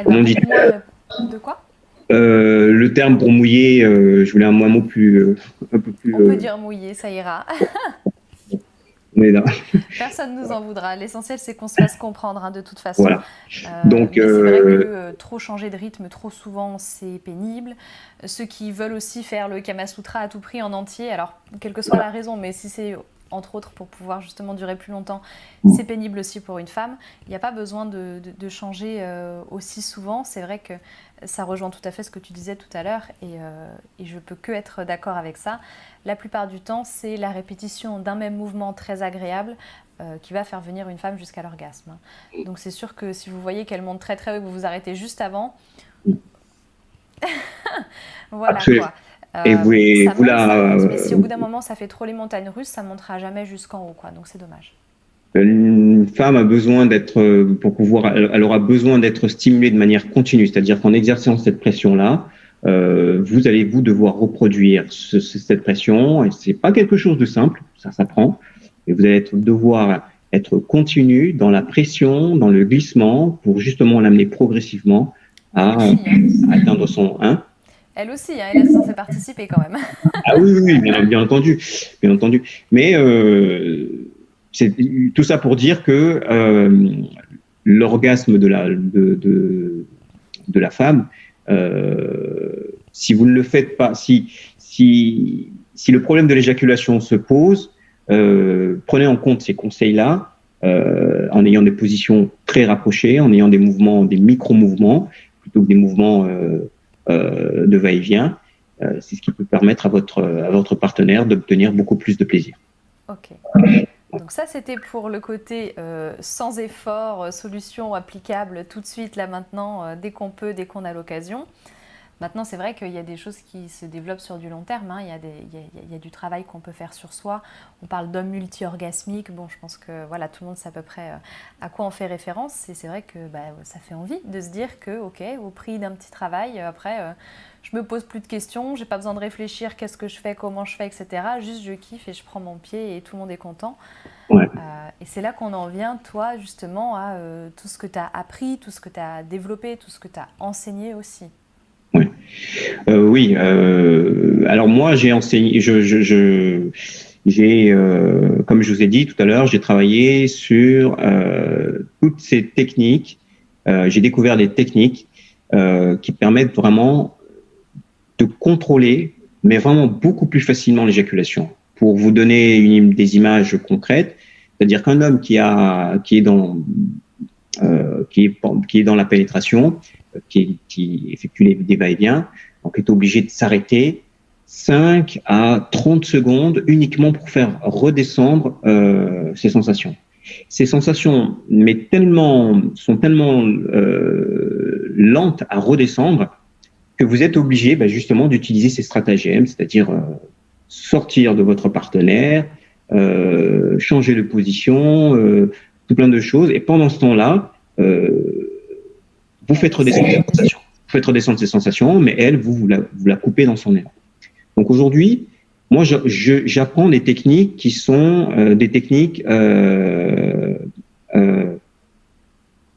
Comment on dit de quoi le terme pour mouiller, je voulais un mot un peu plus. On peut dire mouiller, ça ira. Mais non. Personne ne nous en voudra. L'essentiel, c'est qu'on se fasse comprendre, hein, de toute façon. Voilà. Donc, c'est vrai que trop changer de rythme trop souvent, c'est pénible. Ceux qui veulent aussi faire le Kama Sutra à tout prix en entier, alors quelle que soit la raison, mais si c'est entre autres pour pouvoir justement durer plus longtemps, c'est pénible aussi pour une femme. Il n'y a pas besoin de changer aussi souvent. C'est vrai que ça rejoint tout à fait ce que tu disais tout à l'heure et je peux que être d'accord avec ça. La plupart du temps, c'est la répétition d'un même mouvement très agréable qui va faire venir une femme jusqu'à l'orgasme. Donc c'est sûr que si vous voyez qu'elle monte très très haut et que vous vous arrêtez juste avant, voilà. Absolument. Quoi. Et mais si au bout d'un moment ça fait trop les montagnes russes, ça ne montera jamais jusqu'en haut, quoi. Donc c'est dommage. Une femme a besoin elle aura besoin d'être stimulée de manière continue, c'est-à-dire qu'en exerçant cette pression-là, vous allez devoir reproduire cette pression, et c'est pas quelque chose de simple, ça s'apprend, et vous allez devoir être continu dans la pression, dans le glissement, pour justement l'amener progressivement à atteindre son 1. Elle aussi, hein, elle est censée participer quand même. Ah oui, bien entendu. Mais c'est tout ça pour dire que l'orgasme de la femme, si vous ne le faites pas, si le problème de l'éjaculation se pose, prenez en compte ces conseils-là, en ayant des positions très rapprochées, en ayant des mouvements, des micro-mouvements, plutôt que des mouvements de va-et-vient. C'est ce qui peut permettre à votre partenaire d'obtenir beaucoup plus de plaisir. Ok. Donc ça, c'était pour le côté sans effort, solution applicable tout de suite, là maintenant, dès qu'on peut, dès qu'on a l'occasion. Maintenant, c'est vrai qu'il y a des choses qui se développent sur du long terme, hein. Il y a du travail qu'on peut faire sur soi. On parle d'hommes multi-orgasmiques. Bon, je pense que voilà, tout le monde sait à peu près à quoi on fait référence. Et c'est vrai que ça fait envie de se dire que, ok, au prix d'un petit travail, après, je me pose plus de questions, j'ai pas besoin de réfléchir, qu'est-ce que je fais, comment je fais, etc. Juste, je kiffe et je prends mon pied et tout le monde est content. Ouais. Et c'est là qu'on en vient, toi, justement, à tout ce que tu as appris, tout ce que tu as développé, tout ce que tu as enseigné aussi. Oui. Alors moi, j'ai enseigné. Comme je vous ai dit tout à l'heure, j'ai travaillé sur toutes ces techniques. J'ai découvert des techniques qui permettent vraiment de contrôler, mais vraiment beaucoup plus facilement l'éjaculation. Pour vous donner des images concrètes, c'est-à-dire qu'un homme qui est dans la pénétration, qui effectue des va-et-vient, donc est obligé de s'arrêter 5 à 30 secondes uniquement pour faire redescendre ses sensations. Ces sensations sont tellement lentes à redescendre que vous êtes obligé justement d'utiliser ces stratagèmes, c'est-à-dire sortir de votre partenaire, changer de position, tout plein de choses. Et pendant ce temps-là, vous faites redescendre ces sensations, mais elle, vous la coupez dans son élan. Donc aujourd'hui, moi, j'apprends des techniques qui sont des techniques.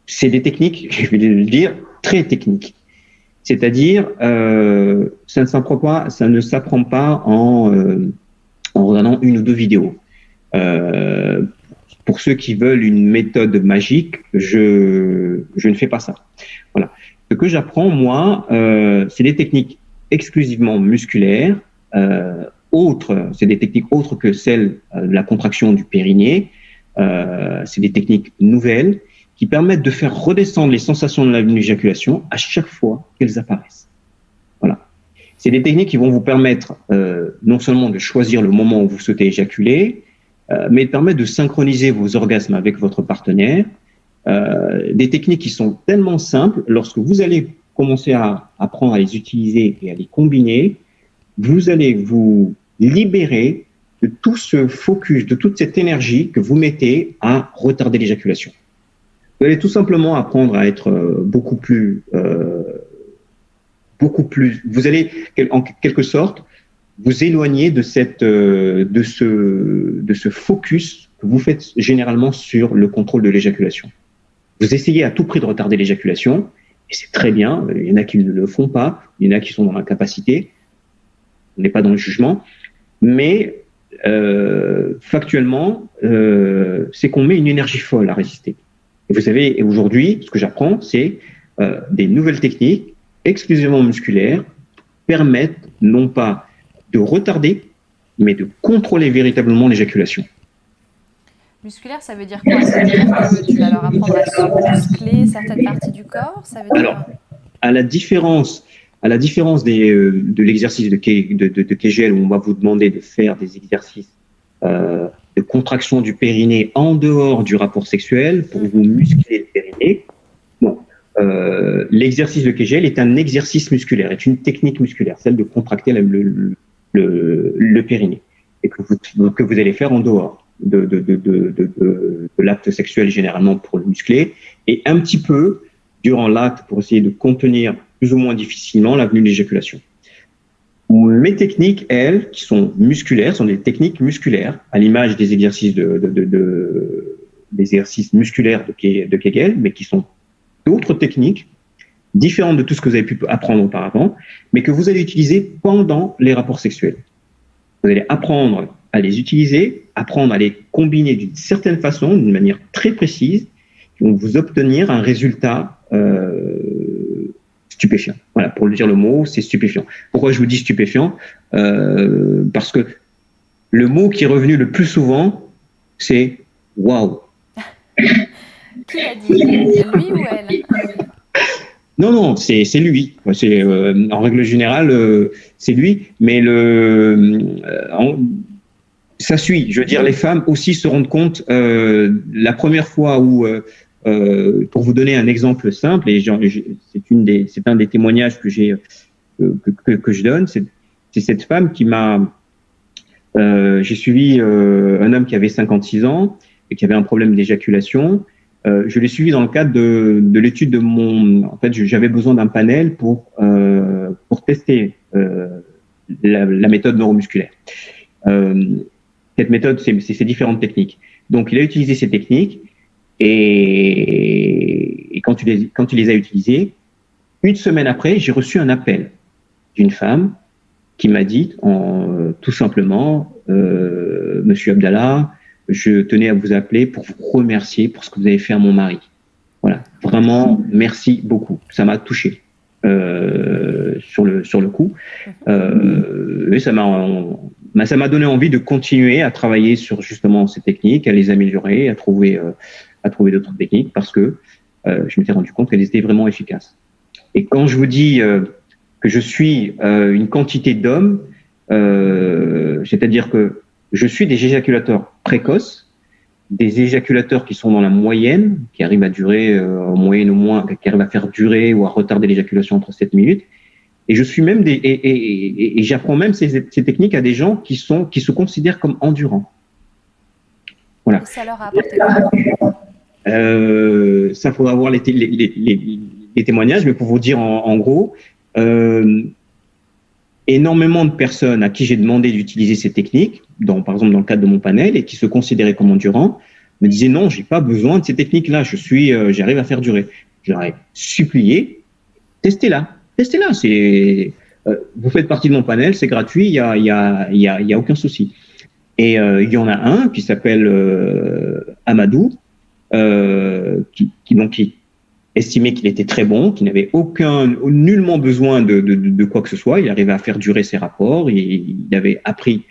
C'est des techniques, je vais le dire, très techniques. C'est-à-dire, ça ne s'apprend pas en regardant une ou deux vidéos. Pour ceux qui veulent une méthode magique, je ne fais pas ça. Voilà. Ce que j'apprends, moi, c'est des techniques exclusivement musculaires, c'est des techniques autres que celles de la contraction du périnée. C'est des techniques nouvelles qui permettent de faire redescendre les sensations de l'éjaculation à chaque fois qu'elles apparaissent. Voilà. C'est des techniques qui vont vous permettre non seulement de choisir le moment où vous souhaitez éjaculer, mais de permettre de synchroniser vos orgasmes avec votre partenaire. Des techniques qui sont tellement simples, lorsque vous allez commencer à apprendre à les utiliser et à les combiner, vous allez vous libérer de tout ce focus, de toute cette énergie que vous mettez à retarder l'éjaculation. Vous allez tout simplement apprendre à être beaucoup plus, vous allez en quelque sorte vous éloigner de ce focus que vous faites généralement sur le contrôle de l'éjaculation. Vous essayez à tout prix de retarder l'éjaculation, et c'est très bien. Il y en a qui ne le font pas, il y en a qui sont dans l'incapacité. On n'est pas dans le jugement, mais factuellement, c'est qu'on met une énergie folle à résister. Et vous savez, et aujourd'hui, ce que j'apprends, c'est des nouvelles techniques exclusivement musculaires permettent non pas de retarder, mais de contrôler véritablement l'éjaculation. Musculaire, ça veut dire quoi? Ça veut dire que tu vas leur apprendre à se muscler certaines parties du corps? Ça veut dire... Alors, à la différence de l'exercice de Kegel, où on va vous demander de faire des exercices de contraction du périnée en dehors du rapport sexuel pour vous muscler le périnée. Bon, l'exercice de Kegel est un exercice musculaire, est une technique musculaire, celle de contracter le périnée, et que vous allez faire en dehors de l'acte sexuel, généralement pour le muscler, et un petit peu durant l'acte pour essayer de contenir plus ou moins difficilement la venue de l'éjaculation. Mes techniques, elles, qui sont musculaires, sont des techniques musculaires, à l'image des exercices des exercices musculaires de Kegel, mais qui sont d'autres techniques différentes de tout ce que vous avez pu apprendre auparavant, mais que vous allez utiliser pendant les rapports sexuels. Vous allez apprendre à les utiliser, apprendre à les combiner d'une certaine façon, d'une manière très précise, qui vont vous obtenir un résultat stupéfiant. Voilà, pour le dire le mot, c'est stupéfiant. Pourquoi je vous dis stupéfiant? Parce que le mot qui est revenu le plus souvent, c'est « waouh ». Qui l'a dit? Lui ou elle? Non, c'est lui. En règle générale, c'est lui. Mais ça suit. Je veux dire, les femmes aussi se rendent compte. La première fois où, pour vous donner un exemple simple, et c'est un des témoignages que je donne, c'est cette femme qui m'a. J'ai suivi un homme qui avait 56 ans et qui avait un problème d'éjaculation. Je l'ai suivi dans le cadre de l'étude de en fait, j'avais besoin d'un panel pour tester la méthode neuromusculaire. Cette méthode, c'est ces différentes techniques. Donc, il a utilisé ces techniques et quand il les a utilisées, une semaine après, j'ai reçu un appel d'une femme qui m'a dit tout simplement, Monsieur Abdallah, je tenais à vous appeler pour vous remercier pour ce que vous avez fait à mon mari. Voilà, vraiment, merci beaucoup. Ça m'a touché sur le coup. Et ça m'a donné envie de continuer à travailler sur justement ces techniques, à les améliorer, à trouver d'autres techniques parce que je m'étais rendu compte qu'elles étaient vraiment efficaces. Et quand je vous dis que je suis une quantité d'hommes, c'est-à-dire que je suis des éjaculateurs précoces, des éjaculateurs qui sont dans la moyenne, qui arrivent à durer en moyenne au moins, qui arrivent à faire durer ou à retarder l'éjaculation entre 7 minutes. Et je suis même et j'apprends même ces techniques à des gens qui se considèrent comme endurants. Voilà. Et ça leur a apporté quoi? Ça faudra voir les témoignages, mais pour vous dire en gros, énormément de personnes à qui j'ai demandé d'utiliser ces techniques, par exemple dans le cadre de mon panel, et qui se considéraient comme endurants, me disaient non, j'ai pas besoin de ces techniques-là, j'arrive à faire durer. J'aurais supplié, testez-la. Vous faites partie de mon panel, c'est gratuit, il y a aucun souci. Et il y en a un qui s'appelle Amadou, qui estimait qu'il était très bon, qu'il n'avait nullement besoin de quoi que ce soit. Il arrivait à faire durer ses rapports. Il avait appris,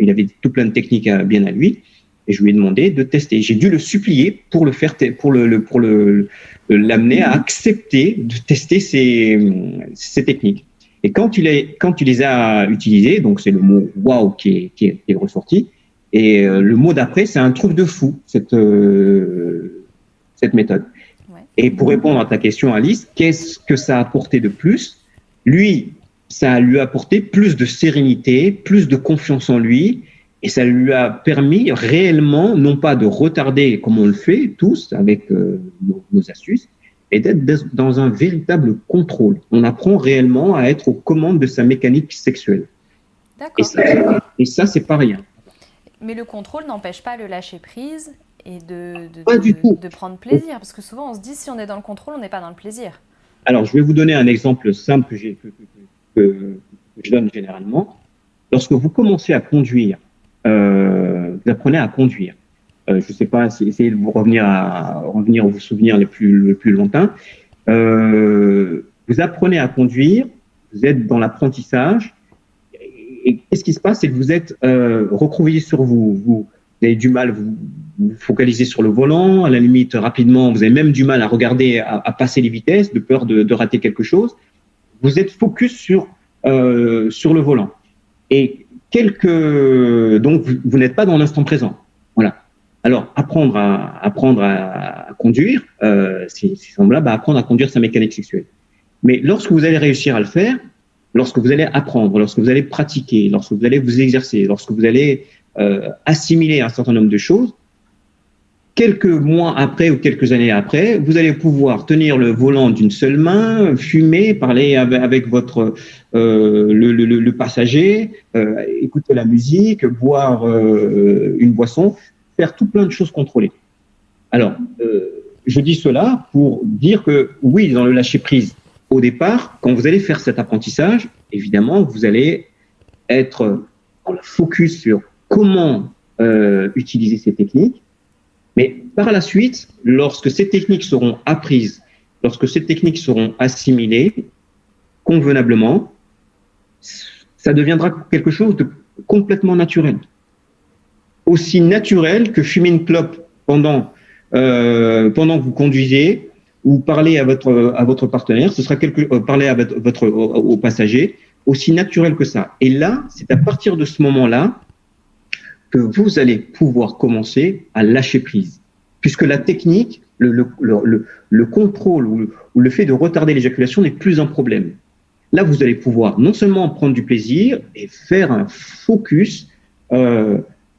il avait tout plein de techniques bien à lui. Et je lui ai demandé de tester. J'ai dû le supplier pour l'amener à accepter de tester ces techniques. Et quand tu les as utilisés, donc c'est le mot waouh qui est ressorti. Et le mot d'après, c'est un truc de fou, cette méthode. Ouais. Et pour répondre à ta question, Alice, qu'est-ce que ça a apporté de plus? Lui, ça lui a apporté plus de sérénité, plus de confiance en lui, et ça lui a permis réellement, non pas de retarder comme on le fait tous avec nos astuces, et d'être dans un véritable contrôle. On apprend réellement à être aux commandes de sa mécanique sexuelle. D'accord. Et ça, c'est pas rien. Mais le contrôle n'empêche pas le lâcher prise et Pas du tout. de prendre plaisir. Parce que souvent, on se dit, si on est dans le contrôle, on n'est pas dans le plaisir. Alors, je vais vous donner un exemple simple que je donne généralement. Lorsque vous commencez à conduire, vous apprenez à conduire. Je ne sais pas, essayez de vous revenir aux souvenirs les plus lointains. Vous apprenez à conduire, vous êtes dans l'apprentissage, et qu'est-ce qui se passe? C'est que vous êtes recroquevillé sur vous avez du mal, vous focalisez sur le volant, à la limite rapidement, vous avez même du mal à regarder, à passer les vitesses, de peur de rater quelque chose. Vous êtes focus sur le volant. Et donc vous n'êtes pas dans l'instant présent. Voilà. Alors apprendre à conduire, c'est semblable à apprendre à conduire sa mécanique sexuelle. Mais lorsque vous allez réussir à le faire, lorsque vous allez apprendre, lorsque vous allez pratiquer, lorsque vous allez vous exercer, lorsque vous allez assimiler un certain nombre de choses, quelques mois après ou quelques années après, vous allez pouvoir tenir le volant d'une seule main, fumer, parler avec le passager, écouter la musique, boire une boisson, faire tout plein de choses contrôlées. Alors, je dis cela pour dire que oui, dans le lâcher-prise, au départ, quand vous allez faire cet apprentissage, évidemment, vous allez être en focus sur comment utiliser ces techniques. Mais par la suite, lorsque ces techniques seront apprises, lorsque ces techniques seront assimilées convenablement, ça deviendra quelque chose de complètement naturel. Aussi naturel que fumer une clope pendant que vous conduisez ou parler à votre partenaire, ce sera parler à au passager, aussi naturel que ça. Et là, c'est à partir de ce moment-là que vous allez pouvoir commencer à lâcher prise. Puisque la technique, le contrôle ou le fait de retarder l'éjaculation n'est plus un problème. Là, vous allez pouvoir non seulement prendre du plaisir et faire un focus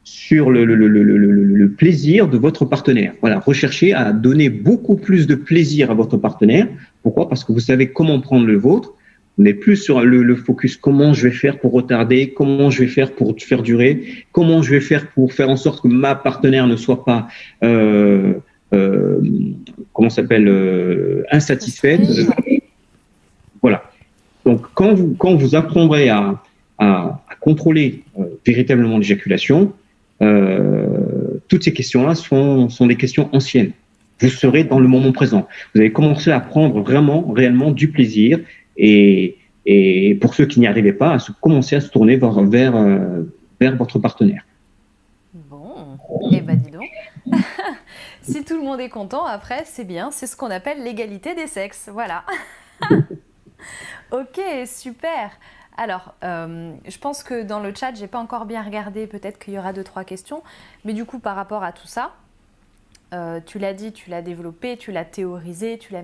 sur le plaisir de votre partenaire. Voilà, recherchez à donner beaucoup plus de plaisir à votre partenaire. Pourquoi? Parce que vous savez comment prendre le vôtre. Vous n'êtes plus sur le focus comment je vais faire pour retarder, comment je vais faire pour faire durer, comment je vais faire pour faire en sorte que ma partenaire ne soit pas insatisfaite. Voilà. Donc quand vous apprendrez à contrôler véritablement l'éjaculation, toutes ces questions-là sont des questions anciennes. Vous serez dans le moment présent. Vous allez commencer à prendre réellement du plaisir. Et pour ceux qui n'y arrivaient pas, commencer à se tourner vers votre partenaire. Bon, eh ben dis donc. Si tout le monde est content, après, c'est bien. C'est ce qu'on appelle l'égalité des sexes. Voilà. Ok, super. Alors, je pense que dans le chat, j'ai pas encore bien regardé. Peut-être qu'il y aura 2-3 questions. Mais du coup, par rapport à tout ça, tu l'as dit, tu l'as développé, tu l'as théorisé, tu l'as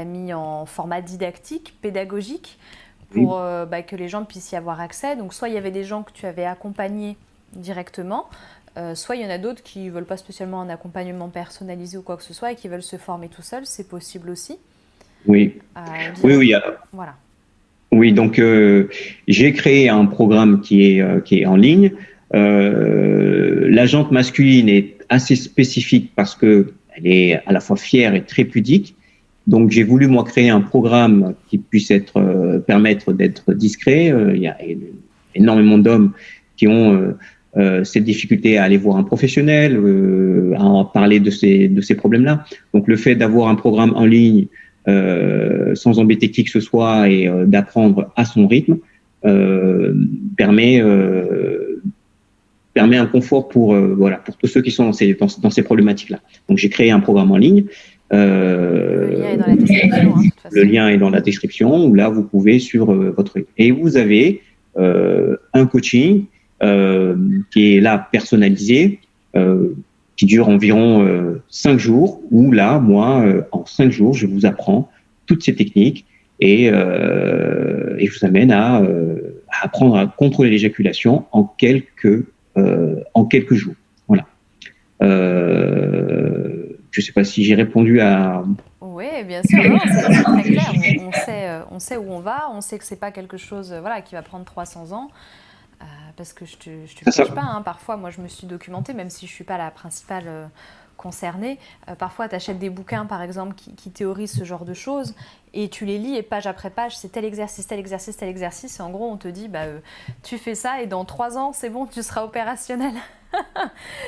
mis en format didactique, pédagogique, pour que les gens puissent y avoir accès. Donc, soit il y avait des gens que tu avais accompagnés directement, soit il y en a d'autres qui ne veulent pas spécialement un accompagnement personnalisé ou quoi que ce soit et qui veulent se former tout seuls. C'est possible aussi. Oui. Oui. Voilà. Oui, donc j'ai créé un programme qui est en ligne. La jante masculine est assez spécifique parce que elle est à la fois fière et très pudique. Donc, j'ai voulu, moi, créer un programme qui puisse permettre d'être discret. Il y a énormément d'hommes qui ont cette difficulté à aller voir un professionnel, à en parler de ces problèmes-là. Donc, le fait d'avoir un programme en ligne sans embêter qui que ce soit et d'apprendre à son rythme permet un confort pour tous ceux qui sont dans ces problématiques-là. Donc, j'ai créé un programme en ligne Le lien est dans la description, hein, de toute façon. Le lien est dans la description, où là, vous pouvez suivre votre... Et vous avez un coaching qui est là personnalisé, qui dure environ 5 jours, où là, moi, en 5 jours, je vous apprends toutes ces techniques et je vous amène à apprendre à contrôler l'éjaculation en quelques jours. Voilà. Je ne sais pas si j'ai répondu à... Oui, bien sûr, non, c'est très clair. On sait où on va, on sait que c'est pas quelque chose voilà, qui va prendre 300 ans. Parce que je te cache pas, hein, parfois, moi, je me suis documentée, même si je suis pas la principale concernée. Parfois, tu achètes des bouquins, par exemple, qui théorisent ce genre de choses, et tu les lis, et page après page, c'est tel exercice, tel exercice, tel exercice, et en gros, on te dit, tu fais ça, et dans 3 ans, c'est bon, tu seras opérationnel.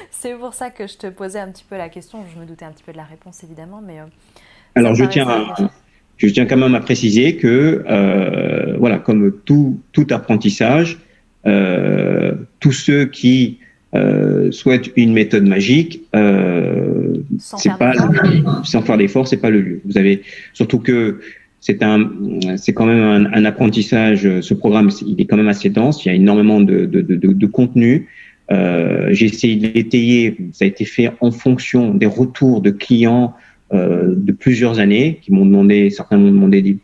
C'est pour ça que je te posais un petit peu la question. Je me doutais un petit peu de la réponse, évidemment, mais... Alors, je tiens quand même à préciser que, voilà, comme tout apprentissage, tous ceux qui souhaitent une méthode magique, sans faire d'effort, c'est pas le lieu. Vous avez surtout que c'est quand même un apprentissage. Ce programme, il est quand même assez dense. Il y a énormément de contenu. J'ai essayé de l'étayer. Ça a été fait en fonction des retours de clients de plusieurs années qui m'ont demandé, certains m'ont demandé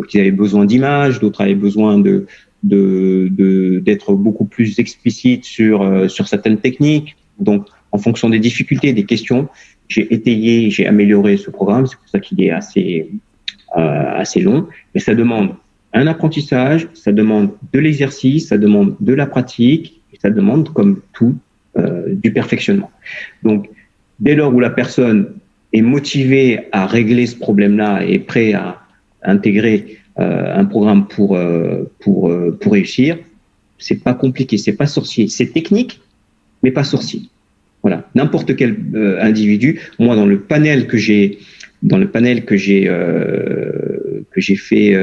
qu'ils avaient besoin d'images, d'autres avaient besoin d'être beaucoup plus explicite sur certaines techniques. Donc, en fonction des difficultés, des questions, j'ai étayé, j'ai amélioré ce programme. C'est pour ça qu'il est assez long. Mais ça demande un apprentissage, ça demande de l'exercice, ça demande de la pratique, et ça demande, comme tout, du perfectionnement. Donc, dès lors où la personne est motivé à régler ce problème-là et prêt à intégrer un programme pour réussir, c'est pas compliqué, c'est pas sorcier, c'est technique, mais pas sorcier. Voilà, n'importe quel individu. Moi, dans le panel que j'ai fait,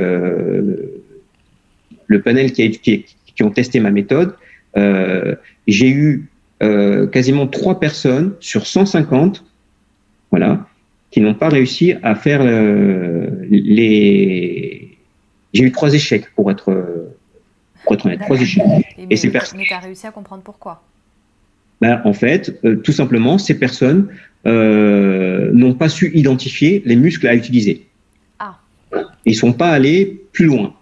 le panel qui ont testé ma méthode, j'ai eu quasiment 3 personnes sur 150. Voilà, qui n'ont pas réussi à faire les. J'ai eu 3 échecs pour être honnête, 3 échecs. Mais tu as réussi à comprendre pourquoi? En fait, tout simplement, ces personnes n'ont pas su identifier les muscles à utiliser. Ah. Ils ne sont pas allés plus loin.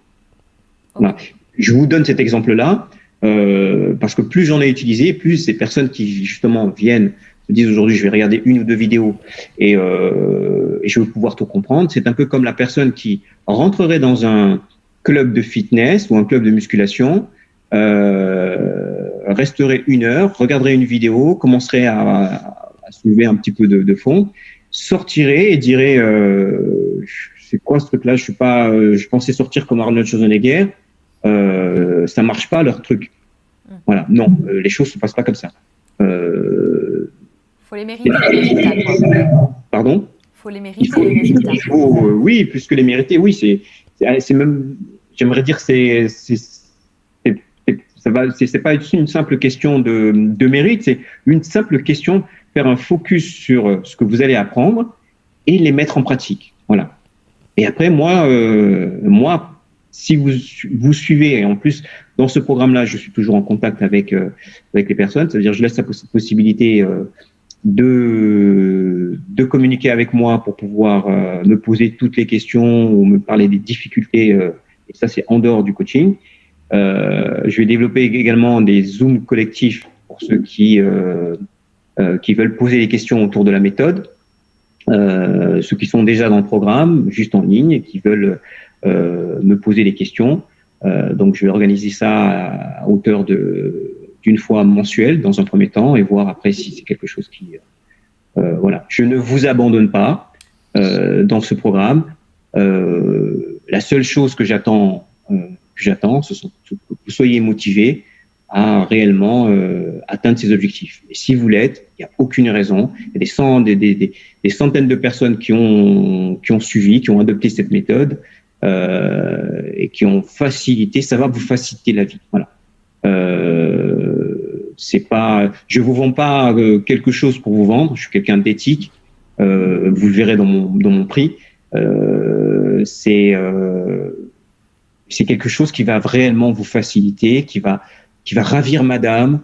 Okay. Voilà. Je vous donne cet exemple-là parce que plus j'en ai utilisé, plus ces personnes qui justement viennent se disent aujourd'hui je vais regarder 1 ou 2 vidéos et je vais pouvoir tout comprendre. C'est un peu comme la personne qui rentrerait dans un club de fitness ou un club de musculation, resterait 1 heure, regarderait une vidéo, commencerait à soulever un petit peu de fond, sortirait et dirait c'est quoi ce truc-là, je pensais sortir comme Arnold Schwarzenegger, ça marche pas leur truc. Voilà, non, les choses se passent pas comme ça. Faut les mériter, les résultats, quoi. Pardon ? Faut les mériter, les résultats. Oui, plus que les mériter, oui, c'est même, j'aimerais dire, c'est pas une simple question de mérite, c'est une simple question de faire un focus sur ce que vous allez apprendre et les mettre en pratique. Voilà. Et après, moi, si vous suivez, et en plus, dans ce programme-là, je suis toujours en contact avec les personnes, c'est-à-dire je laisse la possibilité de communiquer avec moi pour pouvoir me poser toutes les questions ou me parler des difficultés, et ça c'est en dehors du coaching. Je vais développer également des Zooms collectifs pour ceux qui veulent poser des questions autour de la méthode, ceux qui sont déjà dans le programme, juste en ligne, et qui veulent me poser des questions. Donc je vais organiser ça à hauteur d'une fois mensuelle dans un premier temps et voir après si c'est quelque chose qui voilà. Je ne vous abandonne pas dans ce programme. La seule chose que j'attends, ce sont que vous soyez motivés à réellement atteindre ces objectifs. Et si vous l'êtes, il n'y a aucune raison. Il y a des centaines de personnes qui ont suivi, qui ont adopté cette méthode et qui ont facilité. Ça va vous faciliter la vie. Voilà. C'est pas, je vous vends pas quelque chose pour vous vendre. Je suis quelqu'un d'éthique vous le verrez dans mon prix. C'est quelque chose qui va réellement vous faciliter, qui va ravir madame,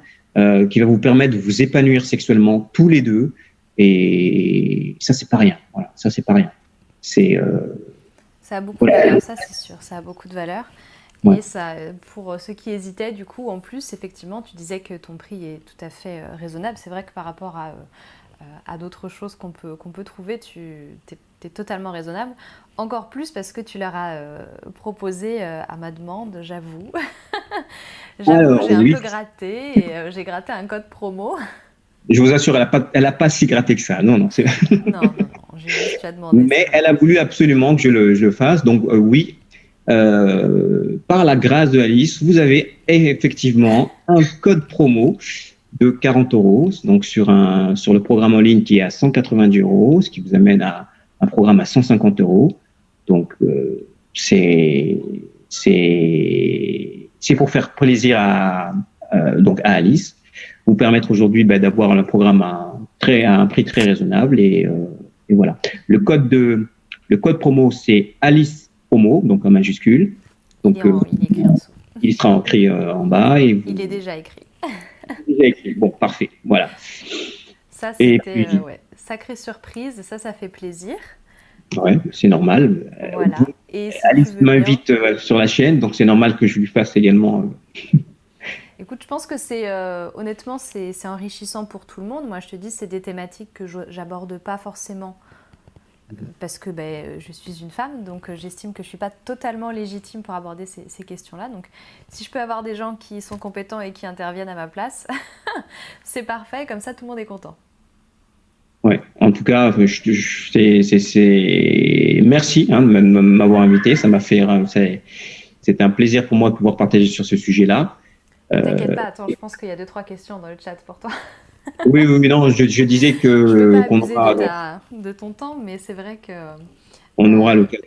qui va vous permettre de vous épanouir sexuellement tous les deux. Et ça, c'est pas rien. Voilà, ça, c'est pas rien. Ça a beaucoup de valeur, ça c'est sûr, ça a beaucoup de valeur. Ouais. Et ça, pour ceux qui hésitaient, du coup, en plus, effectivement, tu disais que ton prix est tout à fait raisonnable. C'est vrai que par rapport à d'autres choses qu'on peut trouver, tu es totalement raisonnable. Encore plus parce que tu leur as proposé à ma demande, j'avoue. J'avoue, j'ai un Oui, peu gratté et j'ai gratté un code promo. je vous assure, elle a pas si gratté que ça. Non, non. Non, j'ai juste tu as demandé. Mais elle a voulu absolument que je le fasse. Donc oui, par la grâce de Alice, vous avez effectivement un code promo de 40 euros, donc sur le programme en ligne qui est à 190 euros, ce qui vous amène à un programme à 150 euros. Donc c'est pour faire plaisir donc à Alice, vous permettre aujourd'hui d'avoir un programme à un prix très raisonnable et voilà. Le code promo c'est Alice Promo, donc en majuscule. Donc il est écrit en dessous. il sera écrit en bas et il est déjà écrit. Déjà écrit. Bon, parfait. Voilà. Ça, c'était sacrée surprise. Ça fait plaisir. Ouais, c'est normal. Voilà. Et si Alice m'invite sur la chaîne, donc c'est normal que je lui fasse également. Écoute, je pense que honnêtement, c'est enrichissant pour tout le monde. Moi, je te dis, c'est des thématiques que j'aborde pas forcément parce que je suis une femme, donc j'estime que je suis pas totalement légitime pour aborder ces questions-là. Donc, si je peux avoir des gens qui sont compétents et qui interviennent à ma place, c'est parfait. Comme ça, tout le monde est content. Ouais. En tout cas, merci de m'avoir invité. Ça m'a fait, c'était un plaisir pour moi de pouvoir partager sur ce sujet-là. T'inquiète pas, attends, je pense qu'il y a 2-3 questions dans le chat pour toi. Oui, non, je disais que je ne veux pas abuser de ton temps, mais c'est vrai que on aura l'occasion.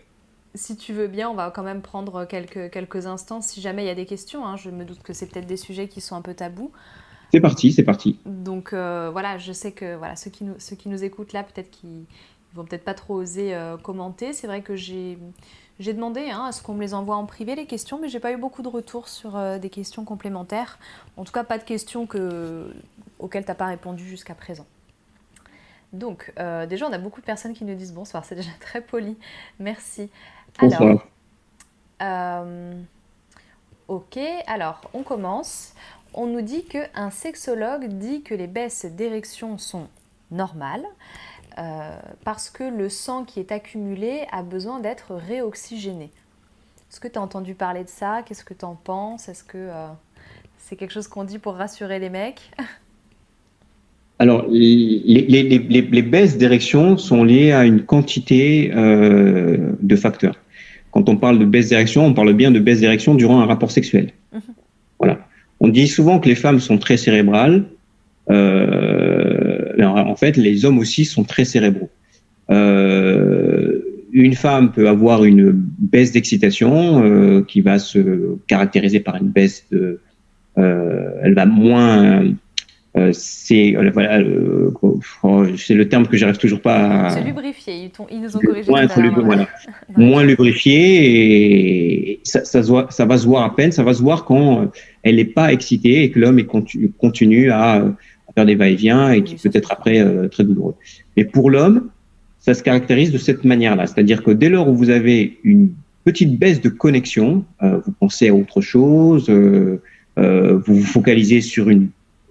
Si tu veux bien, on va quand même prendre quelques instants. Si jamais il y a des questions, hein, je me doute que c'est peut-être des sujets qui sont un peu tabous. C'est parti. Donc voilà, je sais que ceux qui nous écoutent là, peut-être qu'ils vont peut-être pas trop oser commenter. C'est vrai que j'ai demandé à ce qu'on me les envoie en privé les questions, mais j'ai pas eu beaucoup de retours sur des questions complémentaires. En tout cas, pas de questions auxquelles t'as pas répondu jusqu'à présent. Donc déjà, on a beaucoup de personnes qui nous disent bonsoir. C'est déjà très poli. Merci. Bonsoir. Alors, ok. Alors, on commence. On nous dit qu'un sexologue dit que les baisses d'érection sont normales parce que le sang qui est accumulé a besoin d'être réoxygéné. Est-ce que tu as entendu parler de ça? Qu'est-ce que tu en penses? Est-ce que c'est quelque chose qu'on dit pour rassurer les mecs? Alors, les baisses d'érection sont liées à une quantité de facteurs. Quand on parle de baisse d'érection, on parle bien de baisse d'érection durant un rapport sexuel. Voilà. On dit souvent que les femmes sont très cérébrales. En fait, les hommes aussi sont très cérébraux. Une femme peut avoir une baisse d'excitation qui va se caractériser par une baisse de... elle va moins... c'est le terme que j'arrive toujours pas à... Se lubrifier, ils nous ont corrigé tout à l'heure. Voilà. Moins lubrifié et ça va se voir à peine, ça va se voir quand elle n'est pas excitée et que l'homme continue à faire des va-et-vient et qui peut être après très douloureux. Mais pour l'homme, ça se caractérise de cette manière-là, c'est-à-dire que dès lors où vous avez une petite baisse de connexion, vous pensez à autre chose, vous vous focalisez sur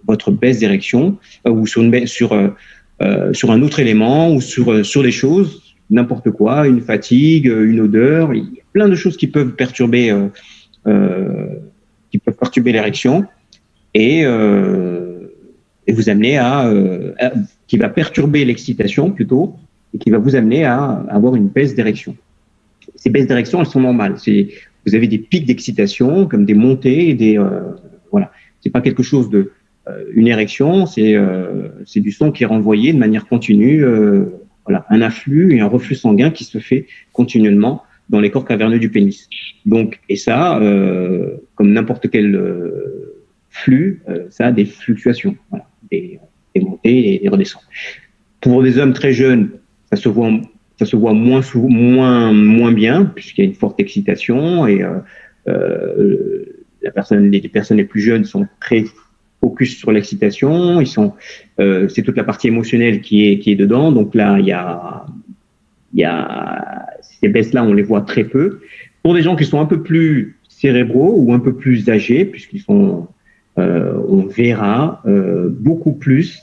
votre baisse d'érection ou sur un autre élément ou sur des choses, n'importe quoi, une fatigue, une odeur, il y a plein de choses qui peuvent perturber l'érection et vous amener qui va perturber l'excitation plutôt et qui va vous amener à avoir une baisse d'érection. Ces baisses d'érection, elles sont normales. Vous avez des pics d'excitation comme des montées et voilà. C'est pas quelque chose de une érection, c'est du sang qui est renvoyé de manière continue, voilà, un afflux et un reflux sanguin qui se fait continuellement dans les corps caverneux du pénis. Donc, et ça, comme n'importe quel flux, ça a des fluctuations, voilà, des montées et des redescentes. Pour des hommes très jeunes, ça se voit, ça se voit moins bien puisqu'il y a une forte excitation et les personnes les plus jeunes sont très focus sur l'excitation. C'est toute la partie émotionnelle qui est dedans. Donc là, il y a ces baisses-là, on les voit très peu. Pour des gens qui sont un peu plus cérébraux ou un peu plus âgés, on verra beaucoup plus.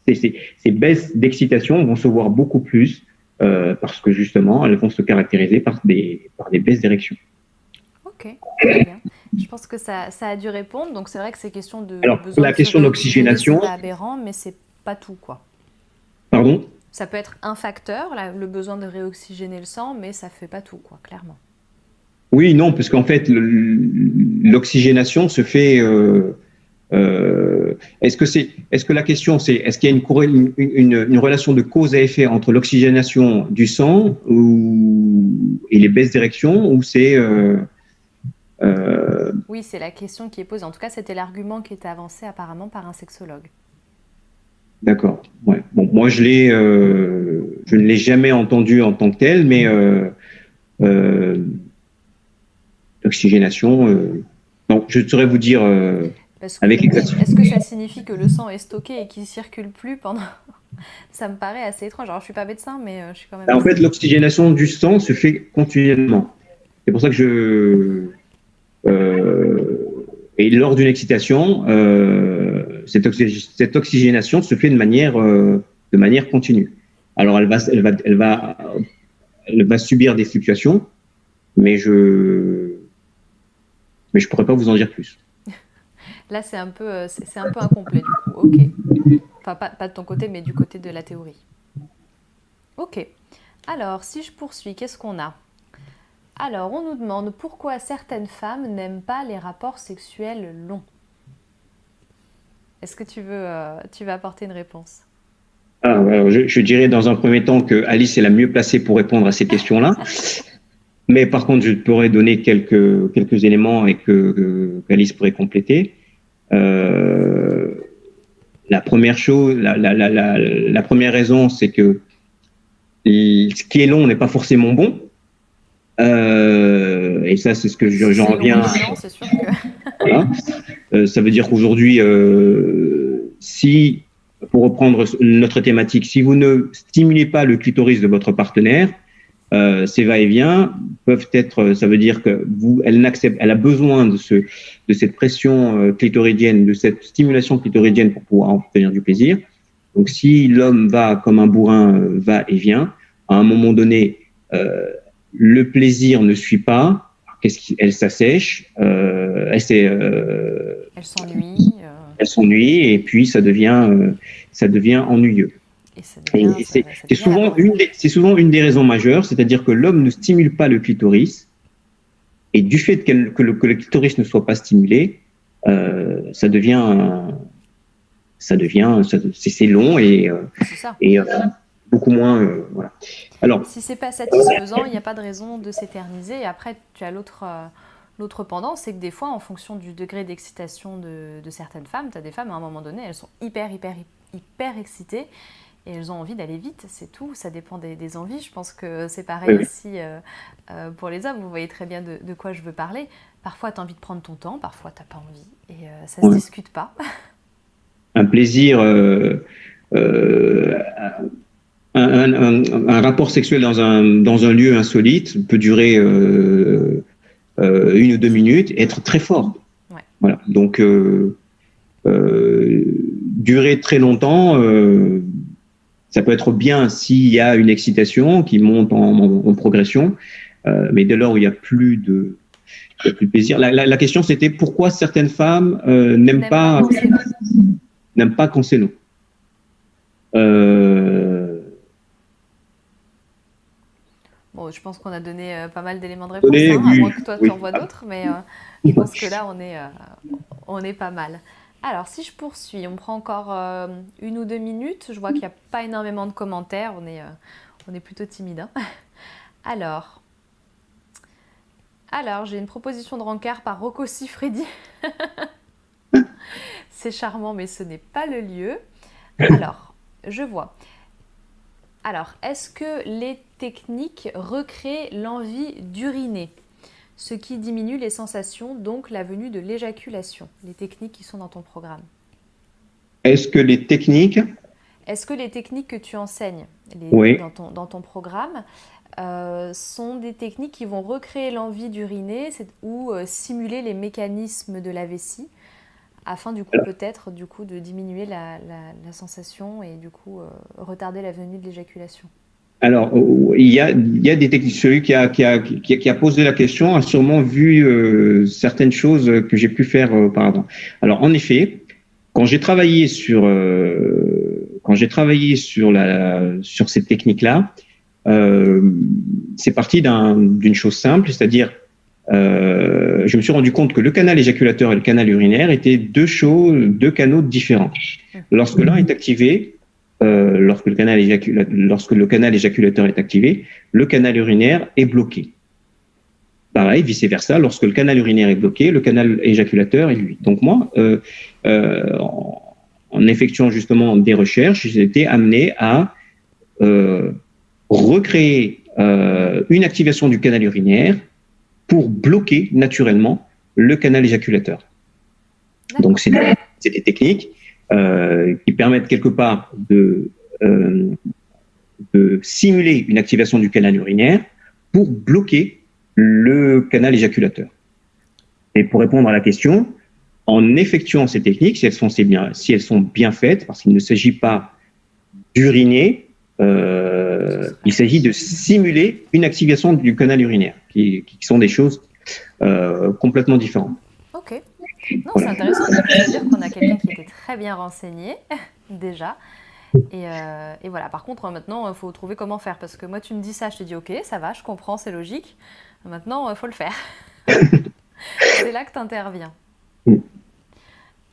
Ces baisses d'excitation vont se voir beaucoup plus parce que justement, elles vont se caractériser par des baisses d'érection. Ok, très bien. Je pense que ça a dû répondre. Donc c'est vrai que ces questions de Alors, besoin la de se question réoxygéner, c'est d'oxygénation, pas aberrant, mais c'est pas tout, quoi. pardon? Ça peut être un facteur, le besoin de réoxygéner le sang, mais ça fait pas tout, quoi, clairement. Oui, non, parce qu'en fait, l'oxygénation se fait. Est-ce que la question c'est est-ce qu'il y a une relation de cause à effet entre l'oxygénation du sang et les baisses d'érection ou c'est Oui, c'est la question qui est posée. En tout cas, c'était l'argument qui était avancé apparemment par un sexologue. d'accord. Ouais. Bon, moi je ne l'ai jamais entendu en tant que tel, mais euh, l'oxygénation. Non, je ne saurais vous dire avec exactitude. Est-ce que ça signifie que le sang est stocké et qu'il ne circule plus pendant... Ça me paraît assez étrange. Alors, je ne suis pas médecin, mais je suis quand même En assez... fait, l'oxygénation du sang se fait continuellement. C'est pour ça que et lors d'une excitation, cette oxygénation se fait de manière continue. Alors, elle va subir des fluctuations, mais je pourrais pas vous en dire plus. Là, c'est un peu incomplet, du coup. Ok. Enfin, pas de ton côté, mais du côté de la théorie. Ok. Alors, si je poursuis, qu'est-ce qu'on a? Alors, on nous demande pourquoi certaines femmes n'aiment pas les rapports sexuels longs. Est-ce que tu veux apporter une réponse? Alors, je dirais dans un premier temps que Alice est la mieux placée pour répondre à ces questions-là. Mais par contre, je pourrais donner quelques éléments et qu'Alice pourrait compléter. La première chose, la première raison, c'est que ce qui est long n'est pas forcément bon. Et ça, c'est ce que j'en reviens. C'est sûr que... Voilà. Ça veut dire qu'aujourd'hui, si, pour reprendre notre thématique, si vous ne stimulez pas le clitoris de votre partenaire, ces va-et-vient peuvent être, ça veut dire que elle a besoin de cette pression clitoridienne, de cette stimulation clitoridienne pour pouvoir obtenir du plaisir. Donc, si l'homme va comme un bourrin, va et vient, à un moment donné, le plaisir ne suit pas. Elle s'assèche, elle s'ennuie. Elle s'ennuie et puis ça devient ennuyeux. C'est souvent une des raisons majeures, c'est-à-dire que l'homme ne stimule pas le clitoris et du fait que le clitoris ne soit pas stimulé, c'est long et beaucoup moins. Voilà. Alors, si c'est pas satisfaisant, il n'y a pas de raison de s'éterniser. Et après, tu as l'autre pendant, c'est que des fois, en fonction du degré d'excitation de certaines femmes, tu as des femmes, à un moment donné, elles sont hyper excitées et elles ont envie d'aller vite, c'est tout. Ça dépend des envies. Je pense que c'est pareil ici pour les hommes. Vous voyez très bien de quoi je veux parler. Parfois, tu as envie de prendre ton temps, parfois, tu n'as pas envie. Et ça ne se discute pas. Un plaisir... un rapport sexuel dans un lieu insolite peut durer 1 ou 2 minutes et être très fort. Ouais. Voilà. Donc, durer très longtemps, ça peut être bien s'il y a une excitation qui monte en progression, mais dès lors où il n'y a plus de plaisir. La question, c'était pourquoi certaines femmes n'aiment pas quand c'est long. Bon, je pense qu'on a donné pas mal d'éléments de réponse, à moins que toi tu en vois d'autres, mais je pense que là on est pas mal. Alors si je poursuis, on prend encore 1 ou 2 minutes. Je vois qu'il n'y a pas énormément de commentaires, on est plutôt timide. Hein. Alors, j'ai une proposition de rencard par Rocco Siffredi. C'est charmant, mais ce n'est pas le lieu. Alors, je vois. Alors, est-ce que les techniques recréent l'envie d'uriner, ce qui diminue les sensations, donc la venue de l'éjaculation, les techniques qui sont dans ton programme? Est-ce que les techniques... Est-ce que les techniques que tu enseignes Oui. dans ton programme sont des techniques qui vont recréer l'envie d'uriner ou simuler les mécanismes de la vessie afin du coup peut-être de diminuer la sensation et du coup retarder la venue de l'éjaculation? Alors, il y a des techniques. Celui qui a posé la question a sûrement vu certaines choses que j'ai pu faire auparavant. Alors, en effet, quand j'ai travaillé sur cette technique-là, c'est parti d'une chose simple, c'est-à-dire je me suis rendu compte que le canal éjaculateur et le canal urinaire étaient deux canaux différents. Lorsque l'un est activé, lorsque le canal éjaculateur est activé, le canal urinaire est bloqué. Pareil, vice-versa, lorsque le canal urinaire est bloqué, le canal éjaculateur est lui. Donc moi, en effectuant justement des recherches, j'ai été amené à recréer une activation du canal urinaire pour bloquer naturellement le canal éjaculateur. Donc c'est des techniques qui permettent quelque part de simuler une activation du canal urinaire pour bloquer le canal éjaculateur. Et pour répondre à la question, en effectuant ces techniques, si elles sont bien faites, parce qu'il ne s'agit pas d'uriner, il s'agit de simuler une activation du canal urinaire, qui sont des choses complètement différentes. Ok. Non, voilà. C'est intéressant, c'est-à-dire qu'on a quelqu'un qui était très bien renseigné, déjà. Et voilà, par contre, maintenant, il faut trouver comment faire. Parce que moi, tu me dis ça, je te dis, ok, ça va, je comprends, c'est logique. Maintenant, il faut le faire. C'est là que tu interviens.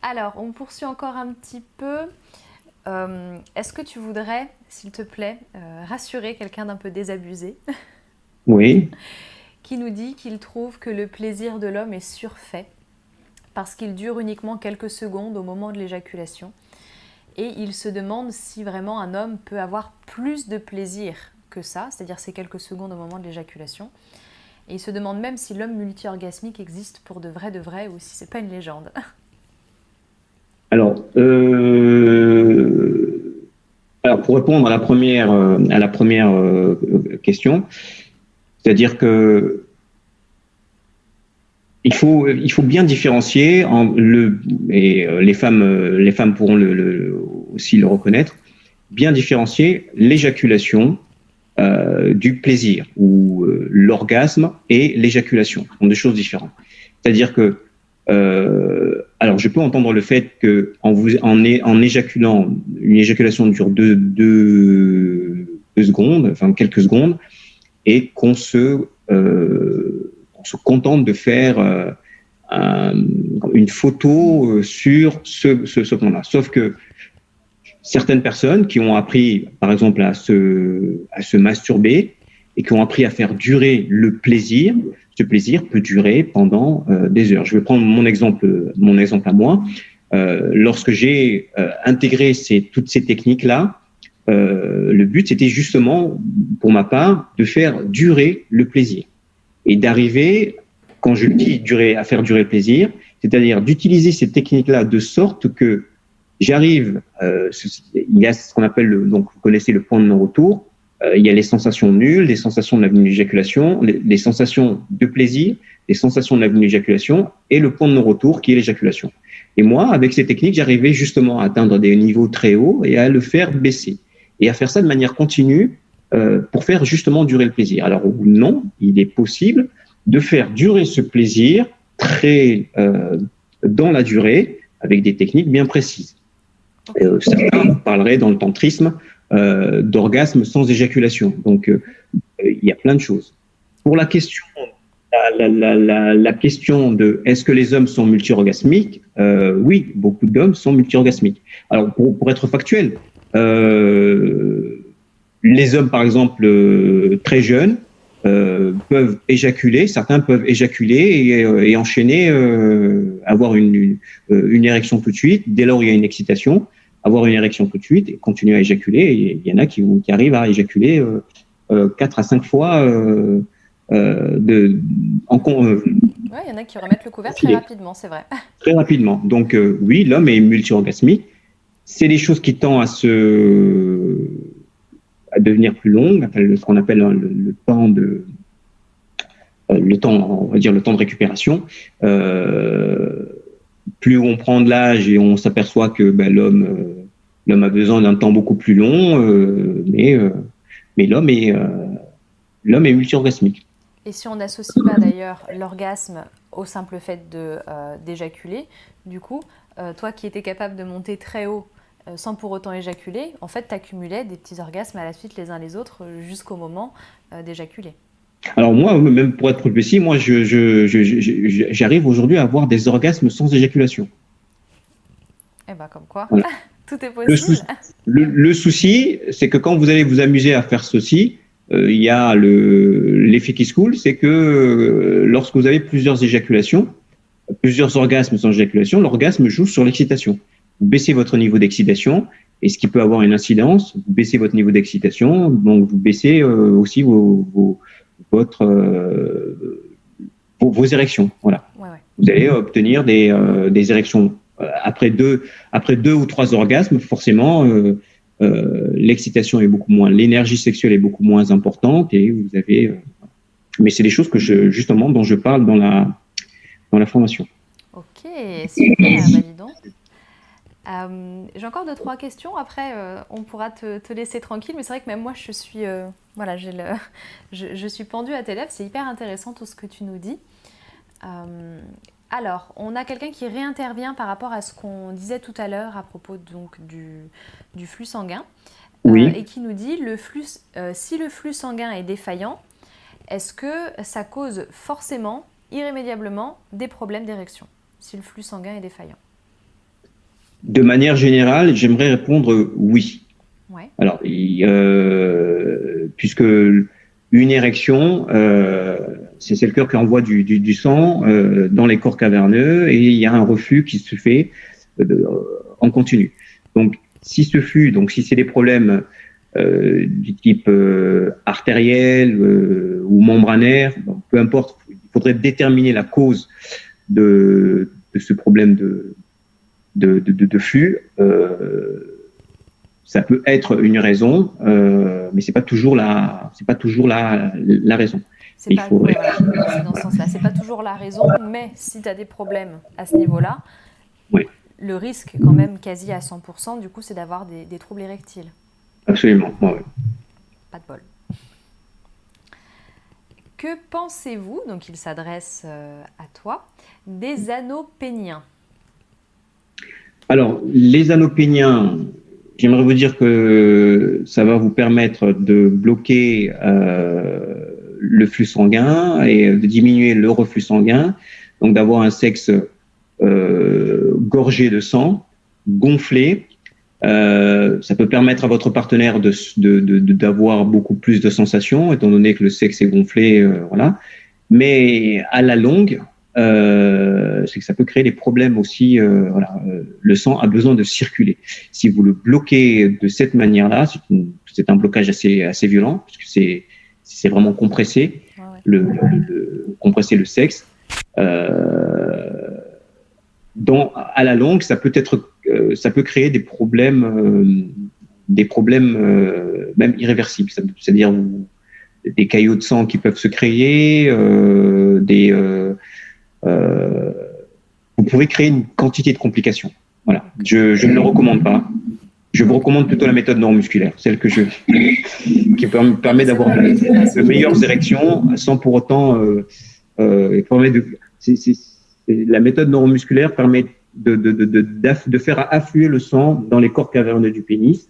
Alors, on poursuit encore un petit peu. Est-ce que tu voudrais, s'il te plaît, rassurer quelqu'un d'un peu désabusé? Oui. Qui nous dit qu'il trouve que le plaisir de l'homme est surfait parce qu'il dure uniquement quelques secondes au moment de l'éjaculation. Et il se demande si vraiment un homme peut avoir plus de plaisir que ça, c'est-à-dire ces quelques secondes au moment de l'éjaculation. Et il se demande même si l'homme multi-orgasmique existe pour de vrai ou si c'est pas une légende. Alors, pour répondre à la première question, c'est-à-dire que il faut bien différencier les femmes pourront aussi le reconnaître, bien différencier l'éjaculation du plaisir ou l'orgasme et l'éjaculation sont deux choses différentes. C'est-à-dire que alors je peux entendre le fait que en éjaculant, une éjaculation dure deux secondes, enfin quelques secondes, et qu'on se contente de faire une photo sur ce point-là. Sauf que certaines personnes qui ont appris, par exemple, à se masturber et qui ont appris à faire durer le plaisir, ce plaisir peut durer pendant des heures. Je vais prendre mon exemple à moi. Lorsque j'ai intégré toutes ces techniques-là, le but, c'était justement, pour ma part, de faire durer le plaisir. Et d'arriver, quand je dis à faire durer le plaisir, c'est-à-dire d'utiliser ces techniques-là de sorte que j'arrive, il y a ce qu'on appelle, donc vous connaissez le point de non-retour, il y a les sensations nulles, les sensations de la venue d'éjaculation, les sensations de plaisir, les sensations de la venue d'éjaculation et le point de non-retour qui est l'éjaculation. Et moi, avec ces techniques, j'arrivais justement à atteindre des niveaux très hauts et à le faire baisser. Et à faire ça de manière continue pour faire justement durer le plaisir. Alors non, il est possible de faire durer ce plaisir très dans la durée avec des techniques bien précises. Certains parleraient dans le tantrisme d'orgasme sans éjaculation. Donc il y a plein de choses. Pour la question, la question de est-ce que les hommes sont multi-orgasmiques, oui, beaucoup d'hommes sont multi-orgasmiques. Alors pour être factuel, les hommes, par exemple, très jeunes, peuvent éjaculer, certains peuvent éjaculer et enchaîner, avoir une érection tout de suite, dès lors il y a une excitation. avoir une érection tout de suite et continuer à éjaculer. Et il y en a qui arrivent à éjaculer 4 à 5 fois Ouais, il y en a qui remettent le couvert très rapidement, c'est vrai. très rapidement. Donc oui, l'homme est multi-orgasmique. C'est des choses qui tendent à devenir plus longues, ce qu'on appelle le temps on va dire le temps de récupération. Plus on prend de l'âge et on s'aperçoit que l'homme a besoin d'un temps beaucoup plus long, mais l'homme est multi-orgasmique. Et si on n'associe pas d'ailleurs l'orgasme au simple fait d'éjaculer, du coup, toi qui étais capable de monter très haut sans pour autant éjaculer, en fait, tu accumulais des petits orgasmes à la suite les uns les autres jusqu'au moment d'éjaculer. Alors moi, même pour être plus précis, moi, j'arrive aujourd'hui à avoir des orgasmes sans éjaculation. Eh ben, comme quoi, voilà. Tout est possible. Le souci, c'est que quand vous allez vous amuser à faire ceci, il y a l'effet qui se coule, c'est que lorsque vous avez plusieurs éjaculations, plusieurs orgasmes sans éjaculation, l'orgasme joue sur l'excitation. Vous baissez votre niveau d'excitation, et ce qui peut avoir une incidence, vous baissez votre niveau d'excitation, donc vous baissez aussi vos érections. Voilà. Ouais. Vous allez obtenir des érections. Après deux ou trois orgasmes, forcément, l'excitation est beaucoup moins, l'énergie sexuelle est beaucoup moins importante et vous avez. Mais c'est des choses justement dont je parle dans la formation. Ok, super, validant. J'ai encore 2-3 questions. Après, on pourra te laisser tranquille. Mais c'est vrai que même moi, je suis, je suis pendue à tes lèvres. C'est hyper intéressant tout ce que tu nous dis. Alors, on a quelqu'un qui réintervient par rapport à ce qu'on disait tout à l'heure à propos donc du flux sanguin. Oui. Et qui nous dit, si le flux sanguin est défaillant, est-ce que ça cause forcément, irrémédiablement, des problèmes d'érection, si le flux sanguin est défaillant? De manière générale, j'aimerais répondre oui. Ouais. Alors, puisque une érection, c'est le cœur qui envoie du sang dans les corps caverneux et il y a un reflux qui se fait en continu. Donc, si c'est des problèmes du type artériel ou membranaire, peu importe, il faudrait déterminer la cause de ce problème de flux. Ça peut être une raison, mais c'est pas toujours la raison. C'est dans ce sens-là. C'est pas toujours la raison, mais si tu as des problèmes à ce niveau-là, oui. Le risque quand même quasi à 100%, du coup, c'est d'avoir des troubles érectiles. Absolument, oui. Pas de bol. Que pensez-vous, donc il s'adresse à toi, des anneaux péniens? Alors, les anneaux péniens, j'aimerais vous dire que ça va vous permettre de bloquer le flux sanguin et de diminuer le reflux sanguin, donc d'avoir un sexe gorgé de sang, gonflé. Ça peut permettre à votre partenaire d'avoir beaucoup plus de sensations, étant donné que le sexe est gonflé, voilà. Mais à la longue, c'est que ça peut créer des problèmes aussi. Voilà, le sang a besoin de circuler. Si vous le bloquez de cette manière-là, c'est un blocage assez violent, parce que c'est vraiment compressé, compresser le sexe. À la longue, ça peut créer des problèmes même irréversibles. C'est-à-dire des caillots de sang qui peuvent se créer, vous pouvez créer une quantité de complications. Voilà. Je ne le recommande pas. Je vous recommande plutôt la méthode neuromusculaire, celle qui permet d'avoir de meilleures érections sans pour autant la méthode neuromusculaire permet de faire affluer le sang dans les corps caverneux du pénis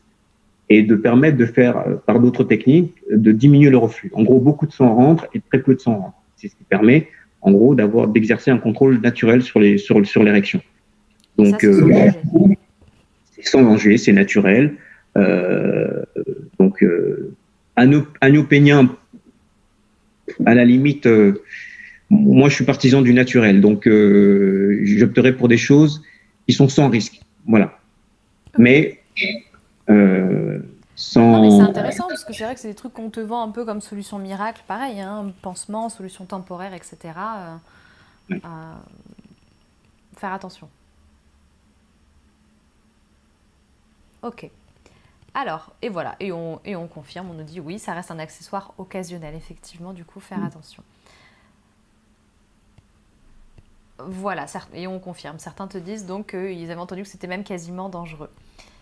et de permettre de faire, par d'autres techniques, de diminuer le reflux. En gros, beaucoup de sang rentre et très peu de sang rentre. C'est ce qui permet, en gros, d'exercer un contrôle naturel sur l'érection. Donc, c'est sans danger, c'est naturel. Donc, anneau pénien, à la limite, moi, je suis partisan du naturel. Donc, j'opterai pour des choses qui sont sans risque. Voilà. Mais Non, mais c'est sans... intéressant parce que c'est vrai que c'est des trucs qu'on te vend un peu comme solution miracle, pareil, hein, pansement, solution temporaire, etc. À faire attention. Ok. Alors, et voilà, et on confirme, on nous dit oui, ça reste un accessoire occasionnel, effectivement, du coup, faire attention. Voilà, et on confirme. Certains te disent donc qu'ils avaient entendu que c'était même quasiment dangereux.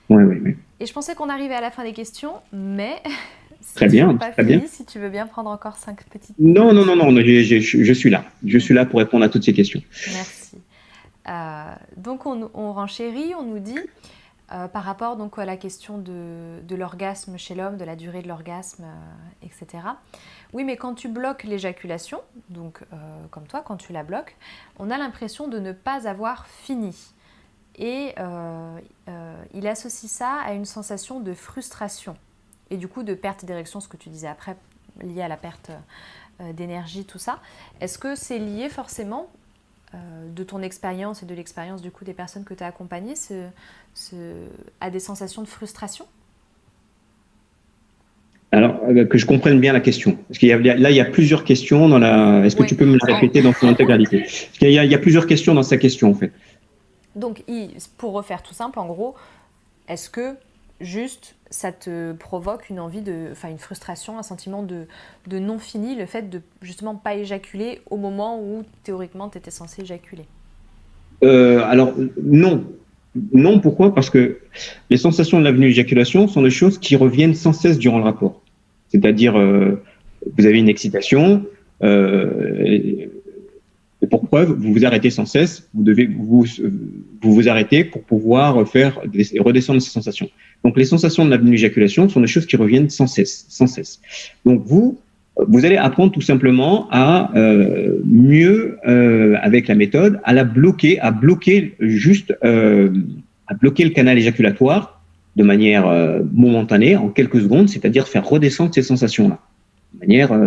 Oui, oui, oui. Et je pensais qu'on arrivait à la fin des questions, mais c'est Très toujours bien, pas très bien. fini. Si tu veux bien prendre encore 5 petites Non, non, minutes. non, non, je suis là. Je suis là pour répondre à toutes ces questions. Merci. Donc on renchérit, on nous dit, par rapport donc à la question de l'orgasme chez l'homme, de la durée de l'orgasme, etc. Oui, mais quand tu bloques l'éjaculation, donc comme toi, quand tu la bloques, on a l'impression de ne pas avoir fini. Et il associe ça à une sensation de frustration et du coup de perte d'érection, ce que tu disais après, lié à la perte d'énergie, tout ça. Est-ce que c'est lié forcément de ton expérience et de l'expérience du coup des personnes que tu as accompagnées à des sensations de frustration? Alors, que je comprenne bien la question. Parce qu'il y a, là, il y a plusieurs questions dans la. Est-ce que Oui. tu peux me la répéter dans son intégralité? Parce qu'il y a plusieurs questions dans sa question, en fait. Donc, pour refaire tout simple, en gros, est-ce que juste ça te provoque une envie une frustration, un sentiment de non fini, le fait de justement pas éjaculer au moment où théoriquement tu étais censé éjaculer? Alors, non. Non, pourquoi? Parce que les sensations de l'avenue d'éjaculation sont des choses qui reviennent sans cesse durant le rapport. C'est-à-dire, vous avez une excitation, et pour preuve, vous vous arrêtez sans cesse, vous devez vous arrêter pour pouvoir redescendre ces sensations. Donc, les sensations de l'avenue d'éjaculation sont des choses qui reviennent sans cesse, sans cesse. Donc, vous allez apprendre tout simplement à mieux, avec la méthode, à bloquer le canal éjaculatoire de manière momentanée, en quelques secondes, c'est-à-dire faire redescendre ces sensations-là, de manière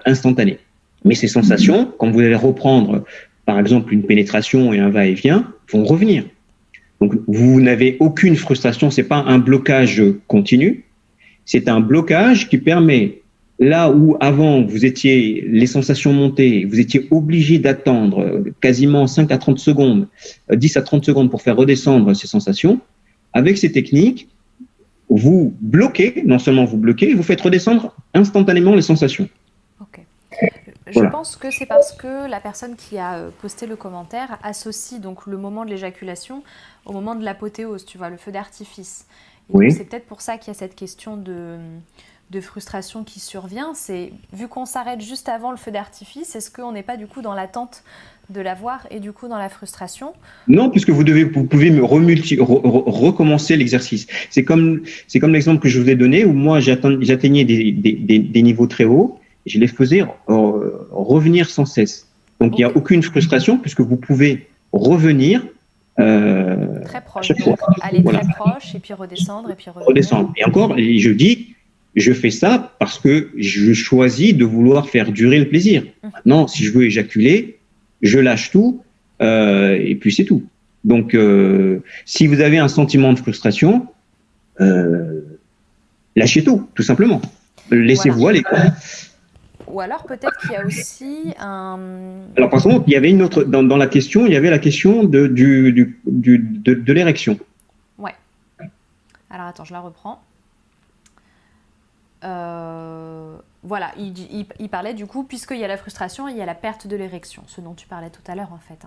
instantanée. Mais ces sensations, quand vous allez reprendre, par exemple, une pénétration et un va-et-vient, vont revenir. Donc, vous n'avez aucune frustration, c'est pas un blocage continu, c'est un blocage qui permet, là où avant vous étiez, les sensations montées, vous étiez obligé d'attendre quasiment 5 à 30 secondes, 10 à 30 secondes pour faire redescendre ces sensations, avec ces techniques, vous bloquez, non seulement vous bloquez, vous faites redescendre instantanément les sensations. Ok. Je Voilà. pense que c'est parce que la personne qui a posté le commentaire associe donc le moment de l'éjaculation au moment de l'apothéose, tu vois, le feu d'artifice. Et Oui. donc c'est peut-être pour ça qu'il y a cette question de frustration qui survient. C'est vu qu'on s'arrête juste avant le feu d'artifice, est-ce qu'on n'est pas du coup dans l'attente de l'avoir et du coup dans la frustration? Non, puisque vous pouvez recommencer l'exercice. C'est comme l'exemple que je vous ai donné où moi j'atteignais des niveaux très hauts, et je les faisais revenir sans cesse. Donc il n'y a aucune frustration puisque vous pouvez revenir très à proche, chaque fois. aller Voilà. très proche et puis redescendre et puis revenir. Redescendre. Et encore, je dis, je fais ça parce que je choisis de vouloir faire durer le plaisir. Maintenant, si je veux éjaculer, je lâche tout et puis c'est tout. Donc, si vous avez un sentiment de frustration, lâchez tout simplement. Laissez-vous aller. Ou alors peut-être qu'il y a aussi un... Alors, par contre, il y avait une autre, dans la question, il y avait la question de l'érection. Ouais. Alors attends, je la reprends. Voilà, il parlait du coup, puisqu'il y a la frustration, il y a la perte de l'érection, ce dont tu parlais tout à l'heure en fait.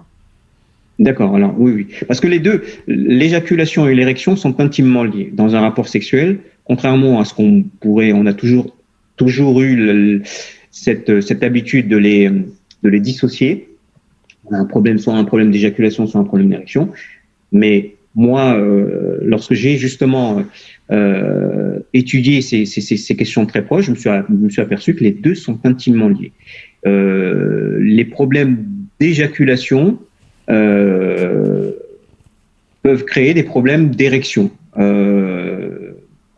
D'accord, alors oui. Parce que les deux, l'éjaculation et l'érection sont intimement liés. Dans un rapport sexuel, contrairement à ce on a toujours eu cette habitude de les dissocier. On a soit un problème d'éjaculation, soit un problème d'érection. Mais moi, lorsque j'ai justement étudié ces questions très proches, je me suis aperçu que les deux sont intimement liés. Les problèmes d'éjaculation peuvent créer des problèmes d'érection.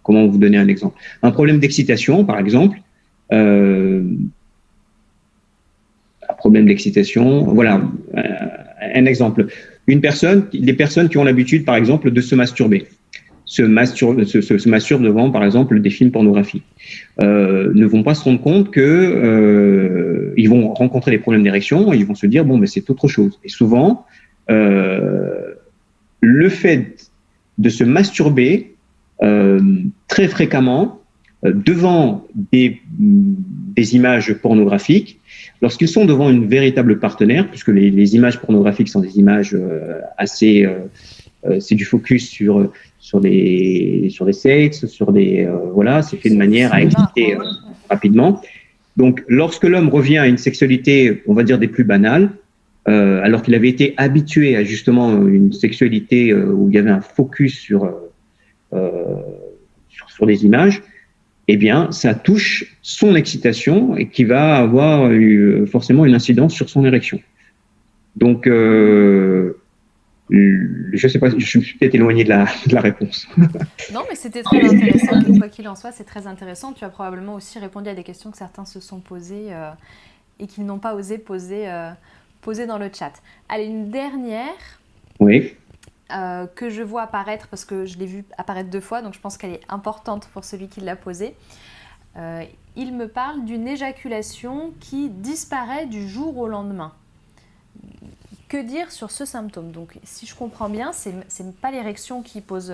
Comment vous donner un exemple? Un problème d'excitation, par exemple. Un problème d'excitation. Voilà, un exemple. Des personnes qui ont l'habitude, par exemple, de se masturber. se masturbent devant, par exemple, des films pornographiques. Ne vont pas se rendre compte que ils vont rencontrer des problèmes d'érection et ils vont se dire bon, mais c'est autre chose. Et souvent, le fait de se masturber très fréquemment devant des images pornographiques, lorsqu'ils sont devant une véritable partenaire, puisque les images pornographiques sont des images assez, c'est du focus sur des sexes, sur des voilà, c'est fait de manière à exciter rapidement. Donc, lorsque l'homme revient à une sexualité, on va dire des plus banales, alors qu'il avait été habitué à justement une sexualité où il y avait un focus sur des images, eh bien, ça touche son excitation et qui va avoir forcément une incidence sur son érection. Donc, je ne sais pas, je me suis peut-être éloigné de la réponse. Non, mais c'était très intéressant. Quoi qu'il en soit, c'est très intéressant. Tu as probablement aussi répondu à des questions que certains se sont posées et qu'ils n'ont pas osé poser dans le chat. Allez, une dernière. Oui. Que je vois apparaître, parce que je l'ai vue apparaître 2 fois, donc je pense qu'elle est importante pour celui qui l'a posée. Il me parle d'une éjaculation qui disparaît du jour au lendemain. Que dire sur ce symptôme? Donc, si je comprends bien, c'est pas l'érection qui pose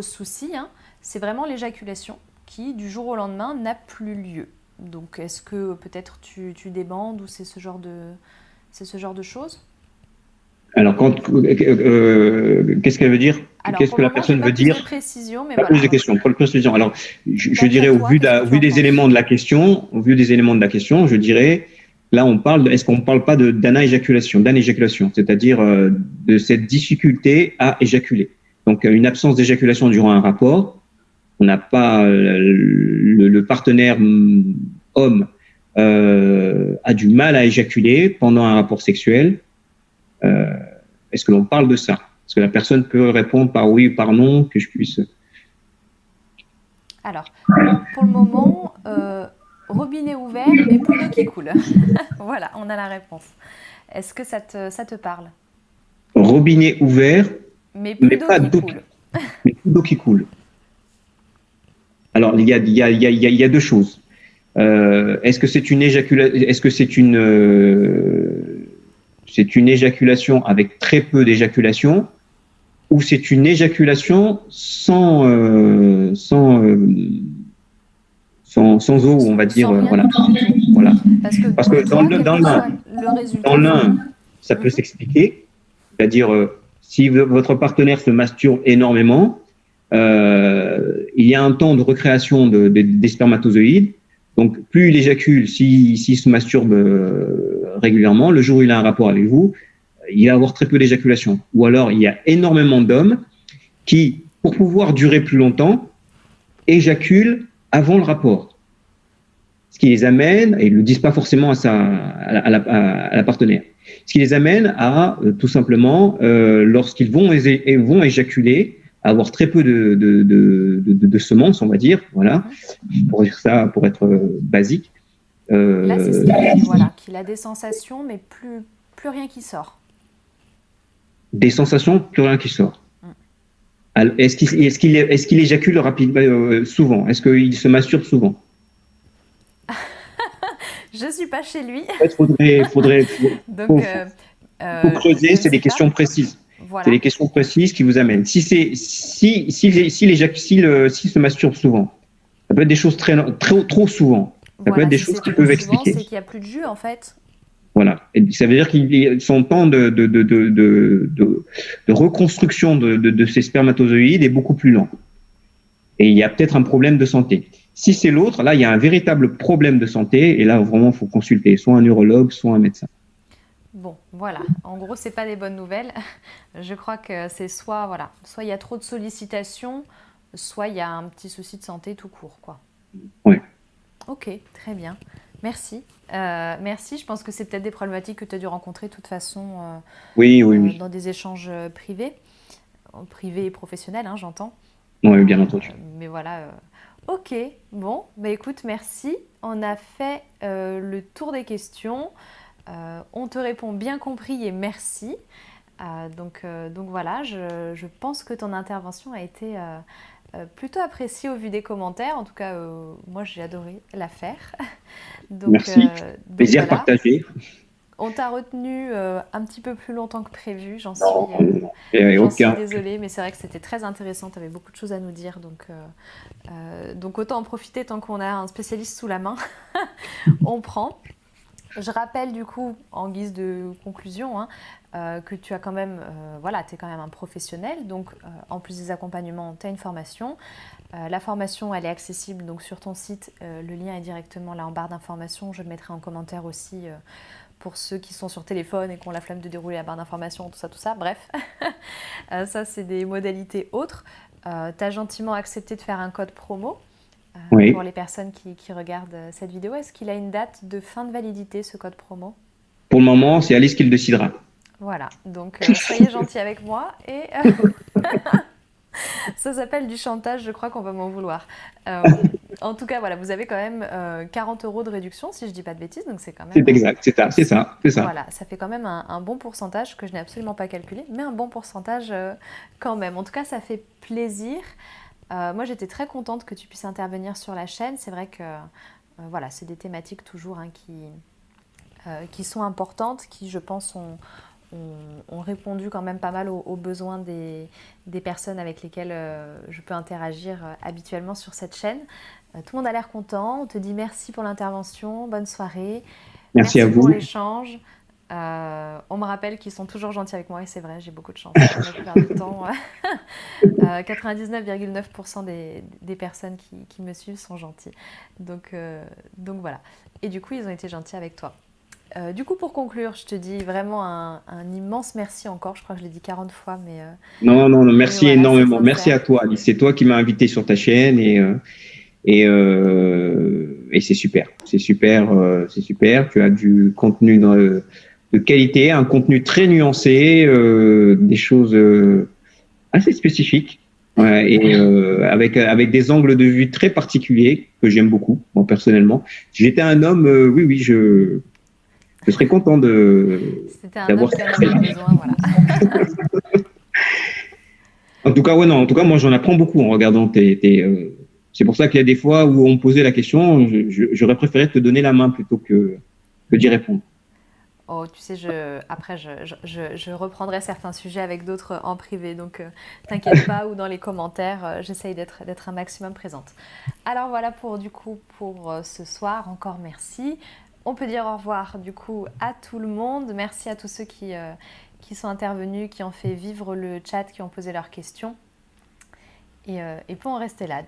souci, hein, c'est vraiment l'éjaculation qui, du jour au lendemain, n'a plus lieu. Donc, est-ce que peut-être tu débandes ou c'est ce genre de choses? Alors, qu'est-ce qu'elle veut dire? Qu'est-ce que la personne veut dire? Pas précision, mais pas voilà. Plus de questions, pas plus de précision. Alors, je dirais, au vu des éléments de la question, je dirais, là, est-ce qu'on ne parle pas d'anéjaculation, c'est-à-dire de cette difficulté à éjaculer. Donc, une absence d'éjaculation durant un rapport, on n'a pas le partenaire homme a du mal à éjaculer pendant un rapport sexuel. Est-ce que l'on parle de ça? Est-ce que la personne peut répondre par oui ou par non, que je puisse... Alors, pour le moment, robinet ouvert, mais plus d'eau qui coule. Voilà, on a la réponse. Est-ce que ça te parle? Robinet ouvert, mais pas d'eau qui coule. Alors, il y a 2 choses. Est-ce que c'est une éjaculation? Est-ce que c'est une éjaculation avec très peu d'éjaculation, ou c'est une éjaculation sans eau, on va dire, voilà. Parce que dans l'un, ça peut s'expliquer, c'est-à-dire si votre partenaire se masturbe énormément, il y a un temps de recréation des spermatozoïdes. Donc, plus il éjacule, s'il se masturbe régulièrement, le jour où il a un rapport avec vous, il va avoir très peu d'éjaculation. Ou alors, il y a énormément d'hommes qui, pour pouvoir durer plus longtemps, éjaculent avant le rapport. Ce qui les amène, et ils ne le disent pas forcément à la partenaire, ce qui les amène à, tout simplement, lorsqu'ils vont éjaculer, à avoir très peu de semences, on va dire, voilà, pour dire ça, pour être basique. Là, c'est ce qu'il a dit, voilà, qu'il a des sensations, mais plus rien qui sort. Des sensations, plus rien qui sort. Alors, est-ce qu'il éjacule rapidement, souvent? Est-ce qu'il se masturbe souvent? Je ne suis pas chez lui. Faudrait creuser, c'est des questions précises. Voilà. C'est des questions précises qui vous amènent. S'il se masturbe souvent, ça peut être des choses trop souvent. Ça peut être des choses qui peuvent expliquer. C'est qu'il n'y a plus de jus, en fait. Voilà. Et ça veut dire que son temps de reconstruction de ces spermatozoïdes est beaucoup plus lent. Et il y a peut-être un problème de santé. Si c'est l'autre, là, il y a un véritable problème de santé. Et là, vraiment, il faut consulter soit un urologue, soit un médecin. Bon, voilà. En gros, c'est pas des bonnes nouvelles. Je crois que c'est soit il y a trop de sollicitations, soit il y a un petit souci de santé tout court, quoi. Oui. Ok, très bien. Merci. Merci. Je pense que c'est peut-être des problématiques que tu as dû rencontrer de toute façon oui. dans des échanges privés et professionnels, hein, j'entends. Oui, bien entendu. Mais voilà. Ok, bon, bah écoute, merci. On a fait le tour des questions. On te répond bien compris et merci. Donc voilà, je pense que ton intervention a été plutôt appréciée au vu des commentaires. En tout cas, moi j'ai adoré la faire. Merci. Donc Plaisir voilà, partagé. on t'a retenu un petit peu plus longtemps que prévu. Non, J'en suis aucun. désolée, mais c'est vrai que c'était très intéressant. Tu avais beaucoup de choses à nous dire. Donc autant en profiter tant qu'on a un spécialiste sous la main. On prend. Je rappelle du coup, en guise de conclusion, hein, que tu as quand même, voilà, tu es quand même un professionnel. Donc, en plus des accompagnements, tu as une formation. La formation, elle est accessible donc sur ton site. Le lien est directement là en barre d'informations. Je le mettrai en commentaire aussi pour ceux qui sont sur téléphone et qui ont la flemme de dérouler la barre d'informations, tout ça, tout ça. Bref, ça, c'est des modalités autres. Tu as gentiment accepté de faire un code promo. Pour Oui. les personnes qui regardent cette vidéo. Est-ce qu'il a une date de fin de validité, ce code promo? Pour le moment, c'est Alice qui le décidera. Voilà, donc soyez gentils avec moi et ça s'appelle du chantage, je crois qu'on va m'en vouloir. Euh, En tout cas, voilà, vous avez quand même 40 € de réduction, si je ne dis pas de bêtises, donc c'est quand même... C'est exact, c'est ça, c'est ça, c'est ça. Voilà, ça fait quand même un bon pourcentage que je n'ai absolument pas calculé, mais un bon pourcentage quand même. En tout cas, ça fait plaisir. Moi, j'étais très contente que tu puisses intervenir sur la chaîne. C'est vrai que voilà, c'est des thématiques toujours hein, qui sont importantes, qui, je pense, ont répondu quand même pas mal aux besoins des personnes avec lesquelles je peux interagir habituellement sur cette chaîne. Tout le monde a l'air content. On te dit merci pour l'intervention, bonne soirée. Merci à Merci pour vous. l'échange. On me rappelle qu'ils sont toujours gentils avec moi et c'est vrai, j'ai beaucoup de chance. La plupart du temps, 99,9% des personnes qui me suivent sont gentilles. Donc voilà. Et du coup, ils ont été gentils avec toi. Du coup, pour conclure, je te dis vraiment un immense merci encore. Je crois que je l'ai dit 40 fois, Non, non, non, mais merci voilà, c'est énormément. Merci sincère. à toi, Alice. C'est toi qui m'as invité sur ta chaîne et c'est super. C'est super, c'est super. Tu as du contenu de qualité, un contenu très nuancé, des choses assez spécifiques. Ouais, et avec des angles de vue très particuliers que j'aime beaucoup, moi personnellement. Si j'étais un homme, oui, oui, je serais content C'était un d'avoir homme qui en avait besoin, voilà. En tout cas, ouais, non, en tout cas, moi, j'en apprends beaucoup en regardant c'est pour ça qu'il y a des fois où on me posait la question, j'aurais préféré te donner la main plutôt que d'y répondre. Oh, tu sais, après, je reprendrai certains sujets avec d'autres en privé, donc t'inquiète pas, ou dans les commentaires, j'essaye d'être un maximum présente. Alors voilà pour ce soir, encore merci. On peut dire au revoir du coup à tout le monde. Merci à tous ceux qui sont intervenus, qui ont fait vivre le chat, qui ont posé leurs questions. Et on peut en rester là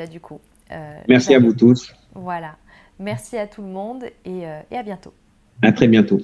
du coup. Merci à vous tous. Voilà. Merci à tout le monde et à bientôt. À très bientôt.